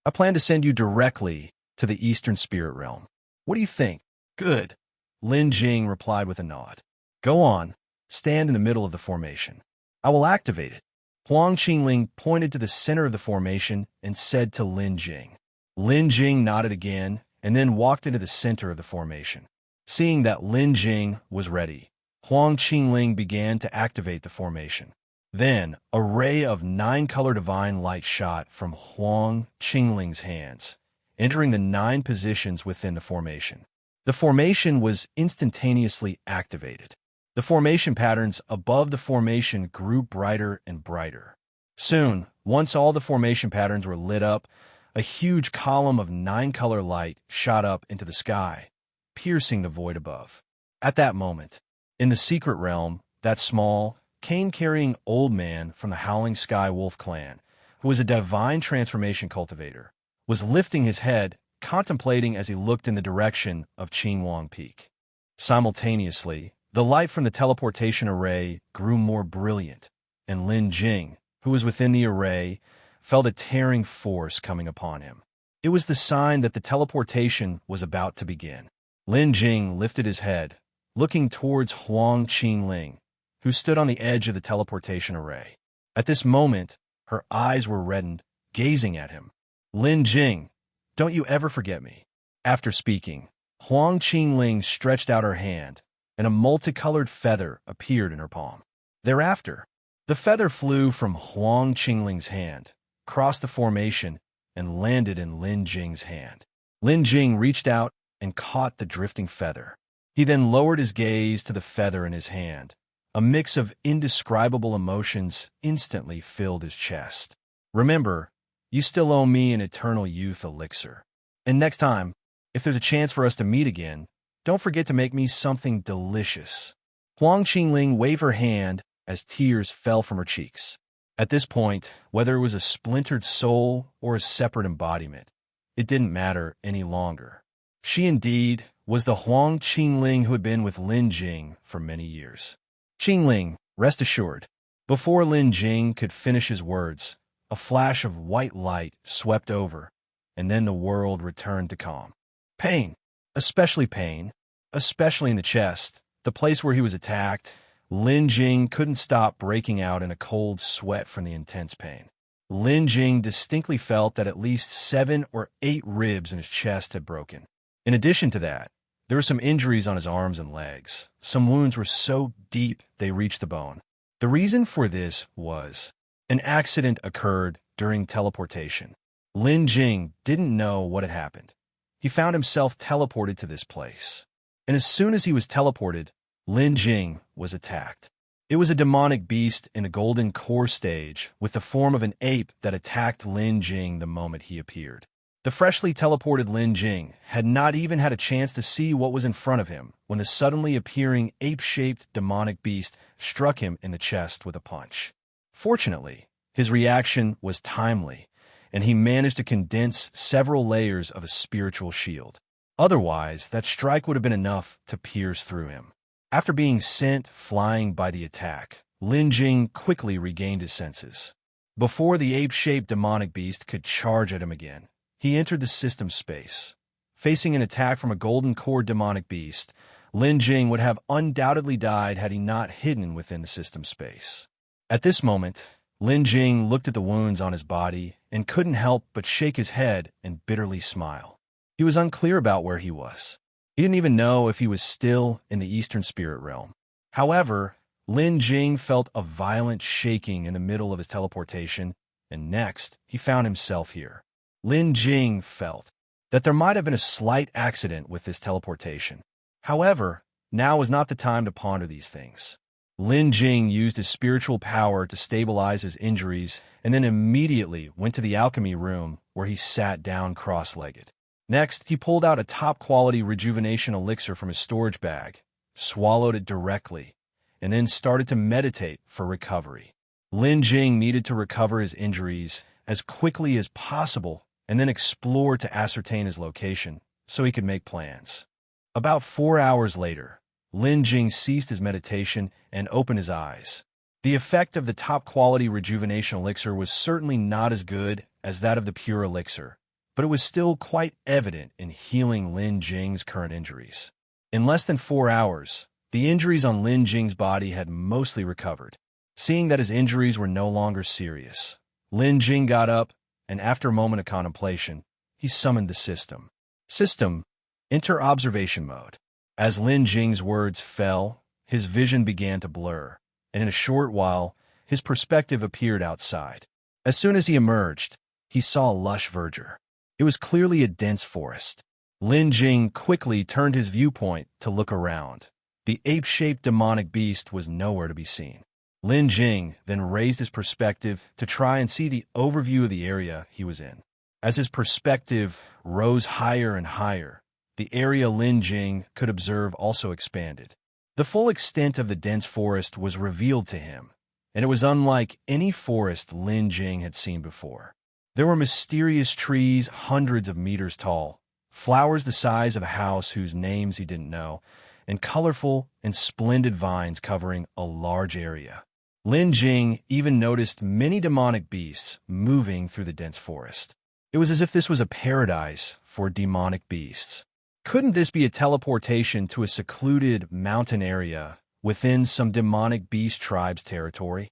I plan to send you directly to the Eastern Spirit Realm. What do you think? Good. Lin Jing replied with a nod. Go on, stand in the middle of the formation. I will activate it. Huang Qingling pointed to the center of the formation and said to Lin Jing. Lin Jing nodded again and then walked into the center of the formation. Seeing that Lin Jing was ready, Huang Qingling began to activate the formation. Then, a ray of 9-color divine light shot from Huang Qingling's hands, entering the 9 positions within the formation. The formation was instantaneously activated. The formation patterns above the formation grew brighter and brighter. Soon, once all the formation patterns were lit up, a huge column of 9-color light shot up into the sky, piercing the void above. At that moment, in the secret realm, that small, cane-carrying old man from the Howling Sky Wolf clan, who was a divine transformation cultivator, was lifting his head, contemplating as he looked in the direction of Qinghuang Peak. Simultaneously, the light from the teleportation array grew more brilliant, and Lin Jing, who was within the array, felt a tearing force coming upon him. It was the sign that the teleportation was about to begin. Lin Jing lifted his head, looking towards Huang Qingling, who stood on the edge of the teleportation array. At this moment, her eyes were reddened, gazing at him. Lin Jing, don't you ever forget me. After speaking, Huang Qingling stretched out her hand, and a multicolored feather appeared in her palm. Thereafter, the feather flew from Huang Qingling's hand, crossed the formation, and landed in Lin Jing's hand. Lin Jing reached out and caught the drifting feather. He then lowered his gaze to the feather in his hand. A mix of indescribable emotions instantly filled his chest. Remember, you still owe me an eternal youth elixir. And next time, if there's a chance for us to meet again, don't forget to make me something delicious. Huang Qingling waved her hand as tears fell from her cheeks. At this point, whether it was a splintered soul or a separate embodiment, it didn't matter any longer. She indeed was the Huang Qingling who had been with Lin Jing for many years. Qingling, rest assured. Before Lin Jing could finish his words, a flash of white light swept over, and then the world returned to calm. Pain, especially in the chest, the place where he was attacked. Lin Jing couldn't stop breaking out in a cold sweat from the intense pain. Lin Jing distinctly felt that at least 7 or 8 ribs in his chest had broken. In addition to that, there were some injuries on his arms and legs. Some wounds were so deep they reached the bone. The reason for this was an accident occurred during teleportation. Lin Jing didn't know what had happened. He found himself teleported to this place. And as soon as he was teleported, Lin Jing was attacked. It was a demonic beast in a golden core stage with the form of an ape that attacked Lin Jing the moment he appeared. The freshly teleported Lin Jing had not even had a chance to see what was in front of him when the suddenly appearing ape-shaped demonic beast struck him in the chest with a punch. Fortunately, his reaction was timely, and he managed to condense several layers of a spiritual shield. Otherwise, that strike would have been enough to pierce through him. After being sent flying by the attack, Lin Jing quickly regained his senses. Before the ape-shaped demonic beast could charge at him again, he entered the system space. Facing an attack from a golden core demonic beast, Lin Jing would have undoubtedly died had he not hidden within the system space. At this moment, Lin Jing looked at the wounds on his body and couldn't help but shake his head and bitterly smile. He was unclear about where he was. He didn't even know if he was still in the Eastern Spirit Realm. However, Lin Jing felt a violent shaking in the middle of his teleportation, and next, he found himself here. Lin Jing felt that there might have been a slight accident with this teleportation. However, now was not the time to ponder these things. Lin Jing used his spiritual power to stabilize his injuries and then immediately went to the alchemy room where he sat down cross-legged. Next, he pulled out a top-quality rejuvenation elixir from his storage bag, swallowed it directly, and then started to meditate for recovery. Lin Jing needed to recover his injuries as quickly as possible and then explore to ascertain his location so he could make plans. About 4 hours later, Lin Jing ceased his meditation and opened his eyes. The effect of the top-quality rejuvenation elixir was certainly not as good as that of the pure elixir, but it was still quite evident in healing Lin Jing's current injuries. In less than 4 hours, the injuries on Lin Jing's body had mostly recovered. Seeing that his injuries were no longer serious, Lin Jing got up, and after a moment of contemplation, he summoned the system. System, enter observation mode. As Lin Jing's words fell, his vision began to blur, and in a short while, his perspective appeared outside. As soon as he emerged, he saw a lush verdure. It was clearly a dense forest. Lin Jing quickly turned his viewpoint to look around. The ape-shaped demonic beast was nowhere to be seen. Lin Jing then raised his perspective to try and see the overview of the area he was in. As his perspective rose higher and higher, the area Lin Jing could observe also expanded. The full extent of the dense forest was revealed to him, and it was unlike any forest Lin Jing had seen before. There were mysterious trees hundreds of meters tall, flowers the size of a house whose names he didn't know, and colorful and splendid vines covering a large area. Lin Jing even noticed many demonic beasts moving through the dense forest. It was as if this was a paradise for demonic beasts. Couldn't this be a teleportation to a secluded mountain area within some demonic beast tribe's territory?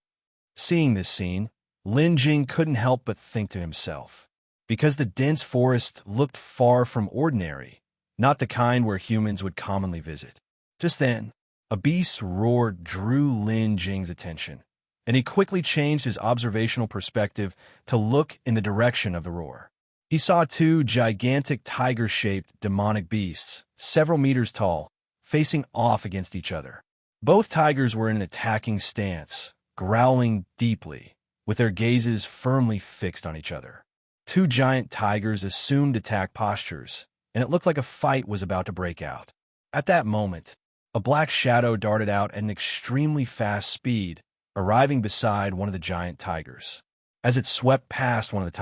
Seeing this scene, Lin Jing couldn't help but think to himself, because the dense forest looked far from ordinary, not the kind where humans would commonly visit. Just then, a beast's roar drew Lin Jing's attention, and he quickly changed his observational perspective to look in the direction of the roar. He saw 2 gigantic tiger-shaped demonic beasts, several meters tall, facing off against each other. Both tigers were in an attacking stance, growling deeply, with their gazes firmly fixed on each other. 2 giant tigers assumed attack postures, and it looked like a fight was about to break out. At that moment, a black shadow darted out at an extremely fast speed, arriving beside one of the giant tigers. As it swept past one of the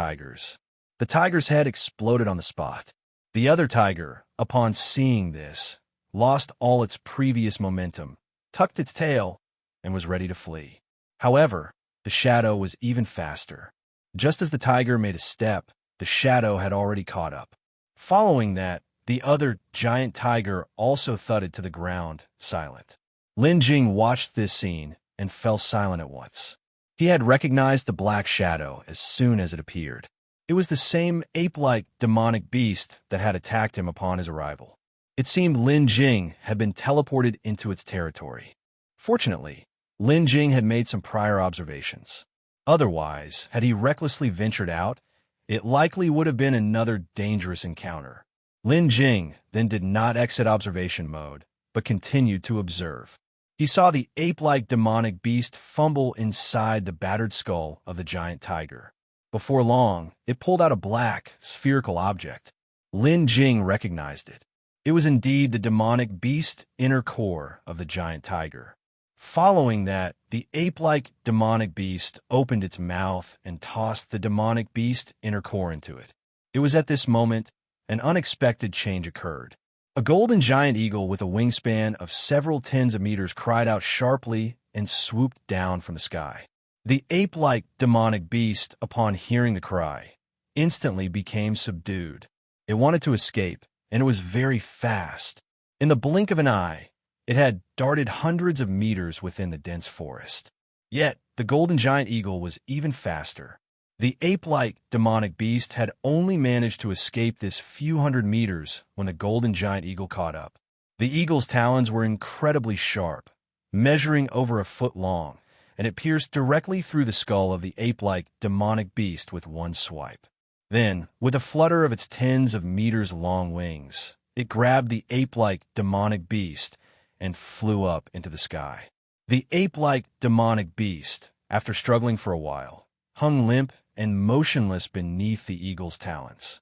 tiger's head exploded on the spot. The other tiger, upon seeing this, lost all its previous momentum, tucked its tail, and was ready to flee. However, the shadow was even faster. Just as the tiger made a step, the shadow had already caught up. Following that, the other giant tiger also thudded to the ground, silent. Lin Jing watched this scene and fell silent at once. He had recognized the black shadow as soon as it appeared. It was the same ape-like demonic beast that had attacked him upon his arrival. It seemed Lin Jing had been teleported into its territory. Fortunately, Lin Jing had made some prior observations. Otherwise, had he recklessly ventured out, it likely would have been another dangerous encounter. Lin Jing then did not exit observation mode, but continued to observe. He saw the ape-like demonic beast fumble inside the battered skull of the giant tiger. Before long, it pulled out a black, spherical object. Lin Jing recognized it. It was indeed the demonic beast inner core of the giant tiger. Following that, the ape-like demonic beast opened its mouth and tossed the demonic beast inner core into it. It was at this moment an unexpected change occurred. A golden giant eagle with a wingspan of several tens of meters cried out sharply and swooped down from the sky. The ape-like demonic beast, upon hearing the cry, instantly became subdued. It wanted to escape, and it was very fast. In the blink of an eye, it had darted hundreds of meters within the dense forest. Yet, the golden giant eagle was even faster. The ape-like demonic beast had only managed to escape this few hundred meters when the golden giant eagle caught up. The eagle's talons were incredibly sharp, measuring over a foot long, and it pierced directly through the skull of the ape-like demonic beast with one swipe. Then, with a flutter of its tens of meters long wings, it grabbed the ape-like demonic beast and flew up into the sky. The ape-like demonic beast, after struggling for a while, hung limp and motionless beneath the eagle's talons.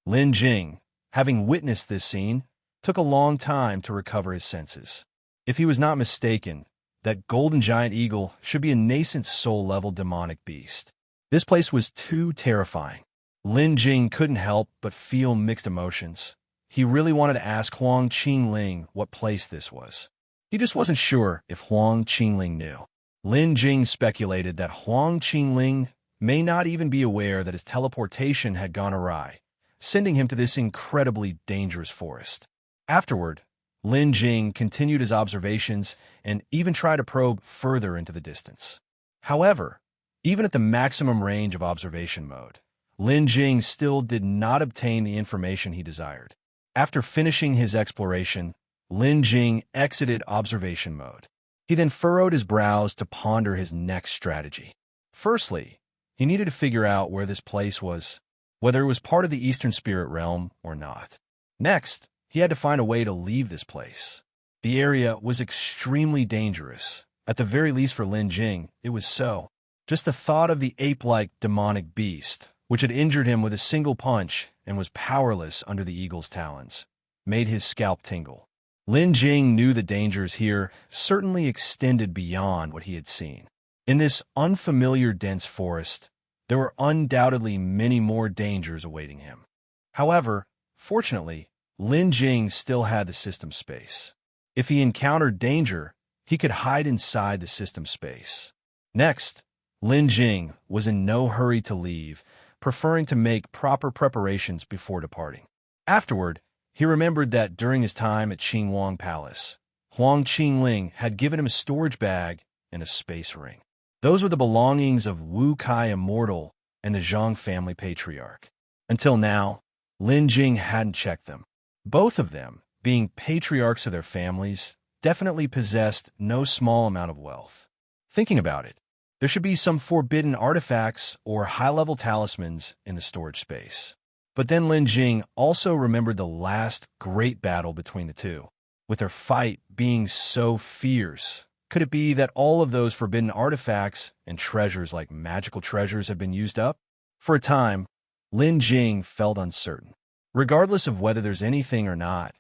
Lin Jing, having witnessed this scene, took a long time to recover his senses. If he was not mistaken, that golden giant eagle should be a nascent soul-level demonic beast. This place was too terrifying. Lin Jing couldn't help but feel mixed emotions. He really wanted to ask Huang Qingling what place this was. He just wasn't sure if Huang Qingling knew. Lin Jing speculated that Huang Qingling may not even be aware that his teleportation had gone awry, sending him to this incredibly dangerous forest. Afterward, Lin Jing continued his observations and even tried to probe further into the distance. However, even at the maximum range of observation mode, Lin Jing still did not obtain the information he desired. After finishing his exploration, Lin Jing exited observation mode. He then furrowed his brows to ponder his next strategy. Firstly, he needed to figure out where this place was, whether it was part of the Eastern Spirit Realm or not. Next, he had to find a way to leave this place. The area was extremely dangerous. At the very least for Lin Jing, it was so. Just the thought of the ape-like demonic beast, which had injured him with a single punch and was powerless under the eagle's talons, made his scalp tingle. Lin Jing knew the dangers here certainly extended beyond what he had seen. In this unfamiliar dense forest, there were undoubtedly many more dangers awaiting him. However, fortunately, Lin Jing still had the system space. If he encountered danger, he could hide inside the system space. Next, Lin Jing was in no hurry to leave, preferring to make proper preparations before departing. Afterward, he remembered that during his time at Qinghuang Palace, Huang Qingling had given him a storage bag and a space ring. Those were the belongings of Wu Kai Immortal and the Zhang family patriarch. Until now, Lin Jing hadn't checked them. Both of them, being patriarchs of their families, definitely possessed no small amount of wealth. Thinking about it, there should be some forbidden artifacts or high-level talismans in the storage space. But then Lin Jing also remembered the last great battle between the two. With their fight being so fierce, could it be that all of those forbidden artifacts and treasures like magical treasures have been used up? For a time, Lin Jing felt uncertain. Regardless of whether there's anything or not,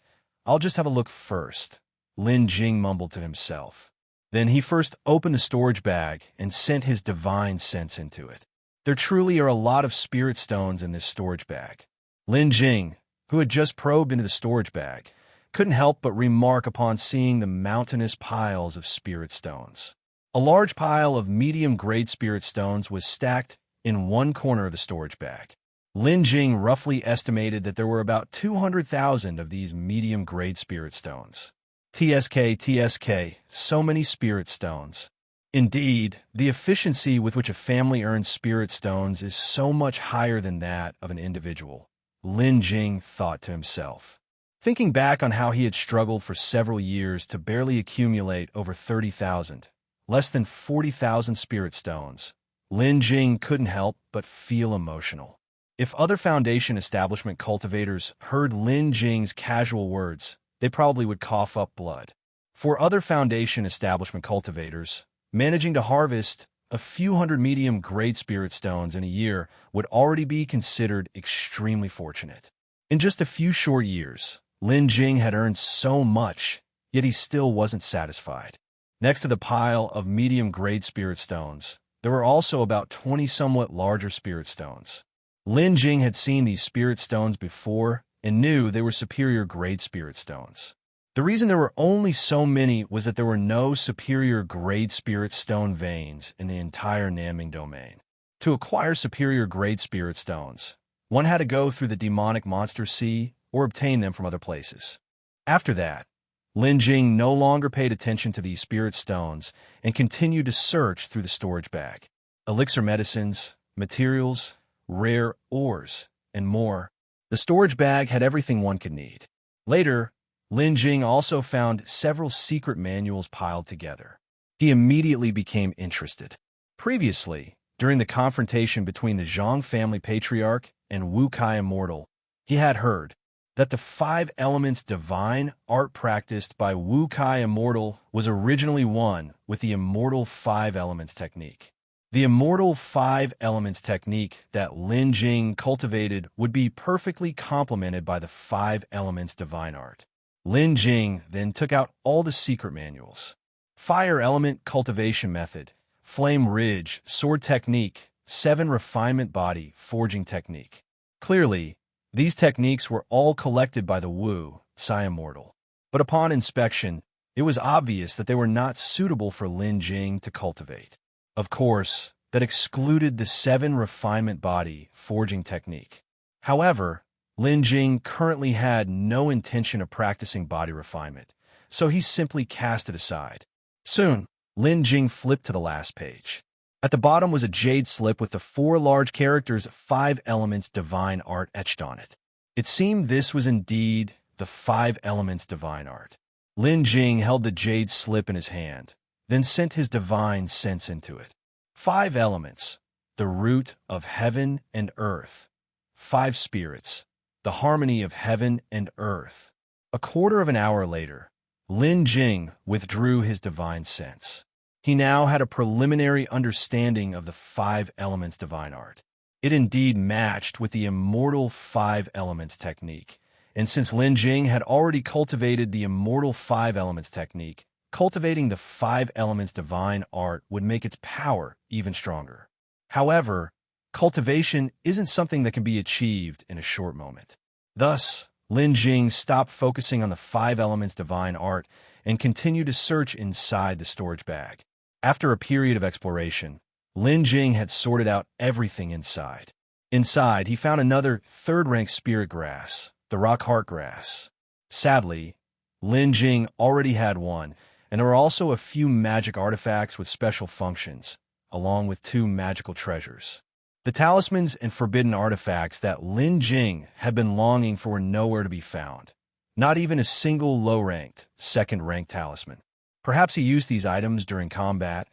I'll just have a look first, Lin Jing mumbled to himself. Then he first opened the storage bag and sent his divine sense into it. There truly are a lot of spirit stones in this storage bag. Lin Jing, who had just probed into the storage bag, couldn't help but remark upon seeing the mountainous piles of spirit stones. A large pile of medium-grade spirit stones was stacked in one corner of the storage bag. Lin Jing roughly estimated that there were about 200,000 of these medium-grade spirit stones. TSK, so many spirit stones. Indeed, the efficiency with which a family earns spirit stones is so much higher than that of an individual, Lin Jing thought to himself. Thinking back on how he had struggled for several years to barely accumulate over 30,000, less than 40,000 spirit stones, Lin Jing couldn't help but feel emotional. If other Foundation establishment cultivators heard Lin Jing's casual words, they probably would cough up blood. For other Foundation establishment cultivators, managing to harvest a few hundred medium-grade spirit stones in a year would already be considered extremely fortunate. In just a few short years, Lin Jing had earned so much, yet he still wasn't satisfied. Next to the pile of medium-grade spirit stones, there were also about 20 somewhat larger spirit stones. Lin Jing had seen these spirit stones before and knew they were superior-grade spirit stones. The reason there were only so many was that there were no superior-grade spirit stone veins in the entire Nanming domain. To acquire superior-grade spirit stones, one had to go through the demonic monster sea or obtain them from other places. After that, Lin Jing no longer paid attention to these spirit stones and continued to search through the storage bag. Elixir medicines, materials, rare ores, and more. The storage bag had everything one could need. Later, Lin Jing also found several secret manuals piled together. He immediately became interested. Previously, during the confrontation between the Zhang family Patriarch and Wu Kai Immortal, he had heard that the 5 elements divine art practiced by Wu Kai Immortal was originally one with the immortal 5 elements technique. The immortal 5 elements technique that Lin Jing cultivated would be perfectly complemented by the 5 elements divine art. Lin Jing then took out all the secret manuals. Fire element cultivation method, flame ridge, sword technique, 7 refinement body, forging technique. Clearly, these techniques were all collected by the Wu Sai Immortal. But upon inspection, it was obvious that they were not suitable for Lin Jing to cultivate. Of course, that excluded the 7 refinement body, forging technique. However, Lin Jing currently had no intention of practicing body refinement, so he simply cast it aside. Soon, Lin Jing flipped to the last page. At the bottom was a jade slip with the 4 large characters 5 elements divine art etched on it. It seemed this was indeed the 5 elements divine art. Lin Jing held the jade slip in his hand, then sent his divine sense into it. 5 elements, the root of heaven and earth. 5 spirits, the harmony of heaven and earth. A quarter of an hour later, Lin Jing withdrew his divine sense. He now had a preliminary understanding of the 5 elements divine art. It indeed matched with the immortal 5 elements technique, and since Lin Jing had already cultivated the immortal 5 elements technique, cultivating the 5 elements divine art would make its power even stronger. However, cultivation isn't something that can be achieved in a short moment. Thus, Lin Jing stopped focusing on the 5 elements divine art and continued to search inside the storage bag. After a period of exploration, Lin Jing had sorted out everything inside. Inside, he found another 3rd-rank spirit grass, the rock heart grass. Sadly, Lin Jing already had one, and there were also a few magic artifacts with special functions, along with 2 magical treasures. The talismans and forbidden artifacts that Lin Jing had been longing for were nowhere to be found. Not even a single low-ranked, 2nd-ranked talisman. Perhaps he used these items during combat,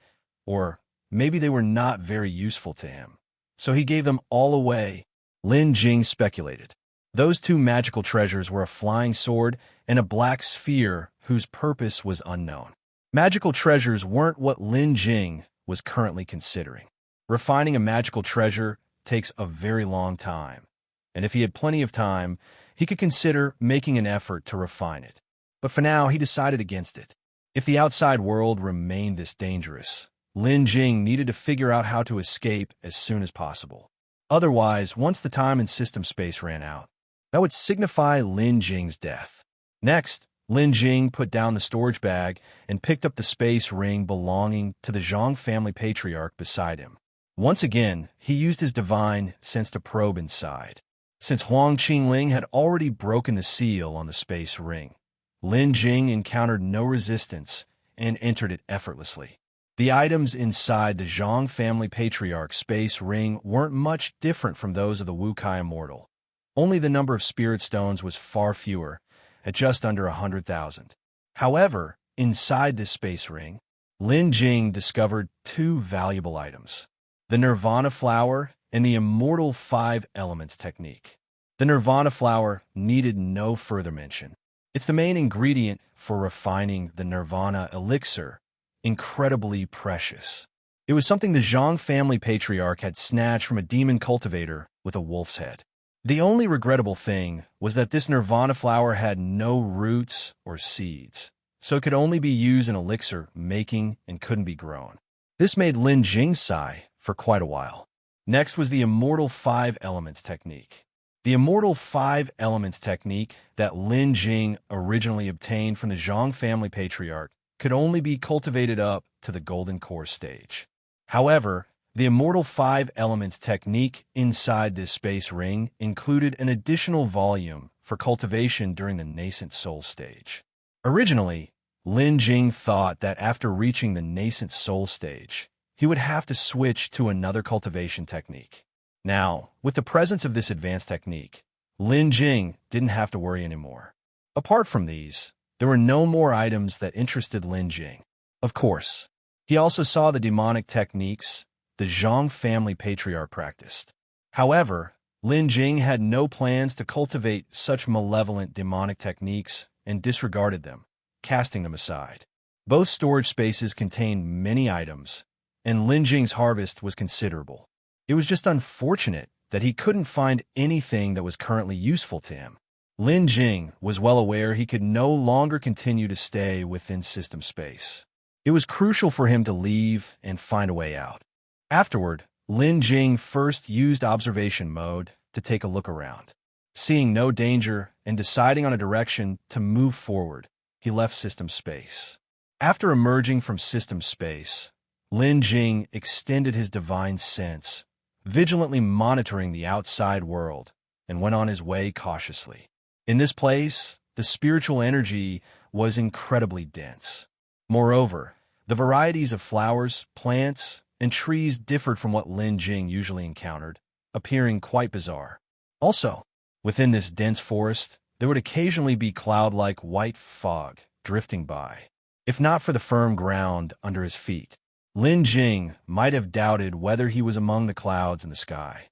or maybe they were not very useful to him. So he gave them all away. Lin Jing speculated. Those 2 magical treasures were a flying sword and a black sphere whose purpose was unknown. Magical treasures weren't what Lin Jing was currently considering. Refining a magical treasure takes a very long time, and if he had plenty of time, he could consider making an effort to refine it. But for now, he decided against it. If the outside world remained this dangerous, Lin Jing needed to figure out how to escape as soon as possible. Otherwise, once the time and system space ran out, that would signify Lin Jing's death. Next, Lin Jing put down the storage bag and picked up the space ring belonging to the Zhang family patriarch beside him. Once again, he used his divine sense to probe inside. Since Huang Qingling had already broken the seal on the space ring, Lin Jing encountered no resistance and entered it effortlessly. The items inside the Zhang family patriarch space ring weren't much different from those of the Wukai immortal. Only the number of spirit stones was far fewer, at just under 100,000. However, inside this space ring, Lin Jing discovered two valuable items: the Nirvana flower and the immortal 5 elements technique. The Nirvana flower needed no further mention. It's the main ingredient for refining the Nirvana elixir, incredibly precious. It was something the Zhang family patriarch had snatched from a demon cultivator with a wolf's head. The only regrettable thing was that this Nirvana flower had no roots or seeds, so it could only be used in elixir making and couldn't be grown. This made Lin Jing sigh for quite a while. Next was the immortal 5 elements technique. The immortal 5 elements technique that Lin Jing originally obtained from the Zhang family patriarch could only be cultivated up to the golden core stage. However, the immortal 5 elements technique inside this space ring included an additional volume for cultivation during the nascent soul stage. Originally, Lin Jing thought that after reaching the nascent soul stage, he would have to switch to another cultivation technique. Now, with the presence of this advanced technique, Lin Jing didn't have to worry anymore. Apart from these, there were no more items that interested Lin Jing. Of course, he also saw the demonic techniques the Zhang family patriarch practiced. However, Lin Jing had no plans to cultivate such malevolent demonic techniques and disregarded them, casting them aside. Both storage spaces contained many items, and Lin Jing's harvest was considerable. It was just unfortunate that he couldn't find anything that was currently useful to him. Lin Jing was well aware he could no longer continue to stay within system space. It was crucial for him to leave and find a way out. Afterward, Lin Jing first used observation mode to take a look around. Seeing no danger and deciding on a direction to move forward, he left system space. After emerging from system space, Lin Jing extended his divine sense, vigilantly monitoring the outside world, and went on his way cautiously. In this place, the spiritual energy was incredibly dense. Moreover, the varieties of flowers, plants, and trees differed from what Lin Jing usually encountered, appearing quite bizarre. Also, within this dense forest, there would occasionally be cloud-like white fog drifting by. If not for the firm ground under his feet, Lin Jing might have doubted whether he was among the clouds in the sky.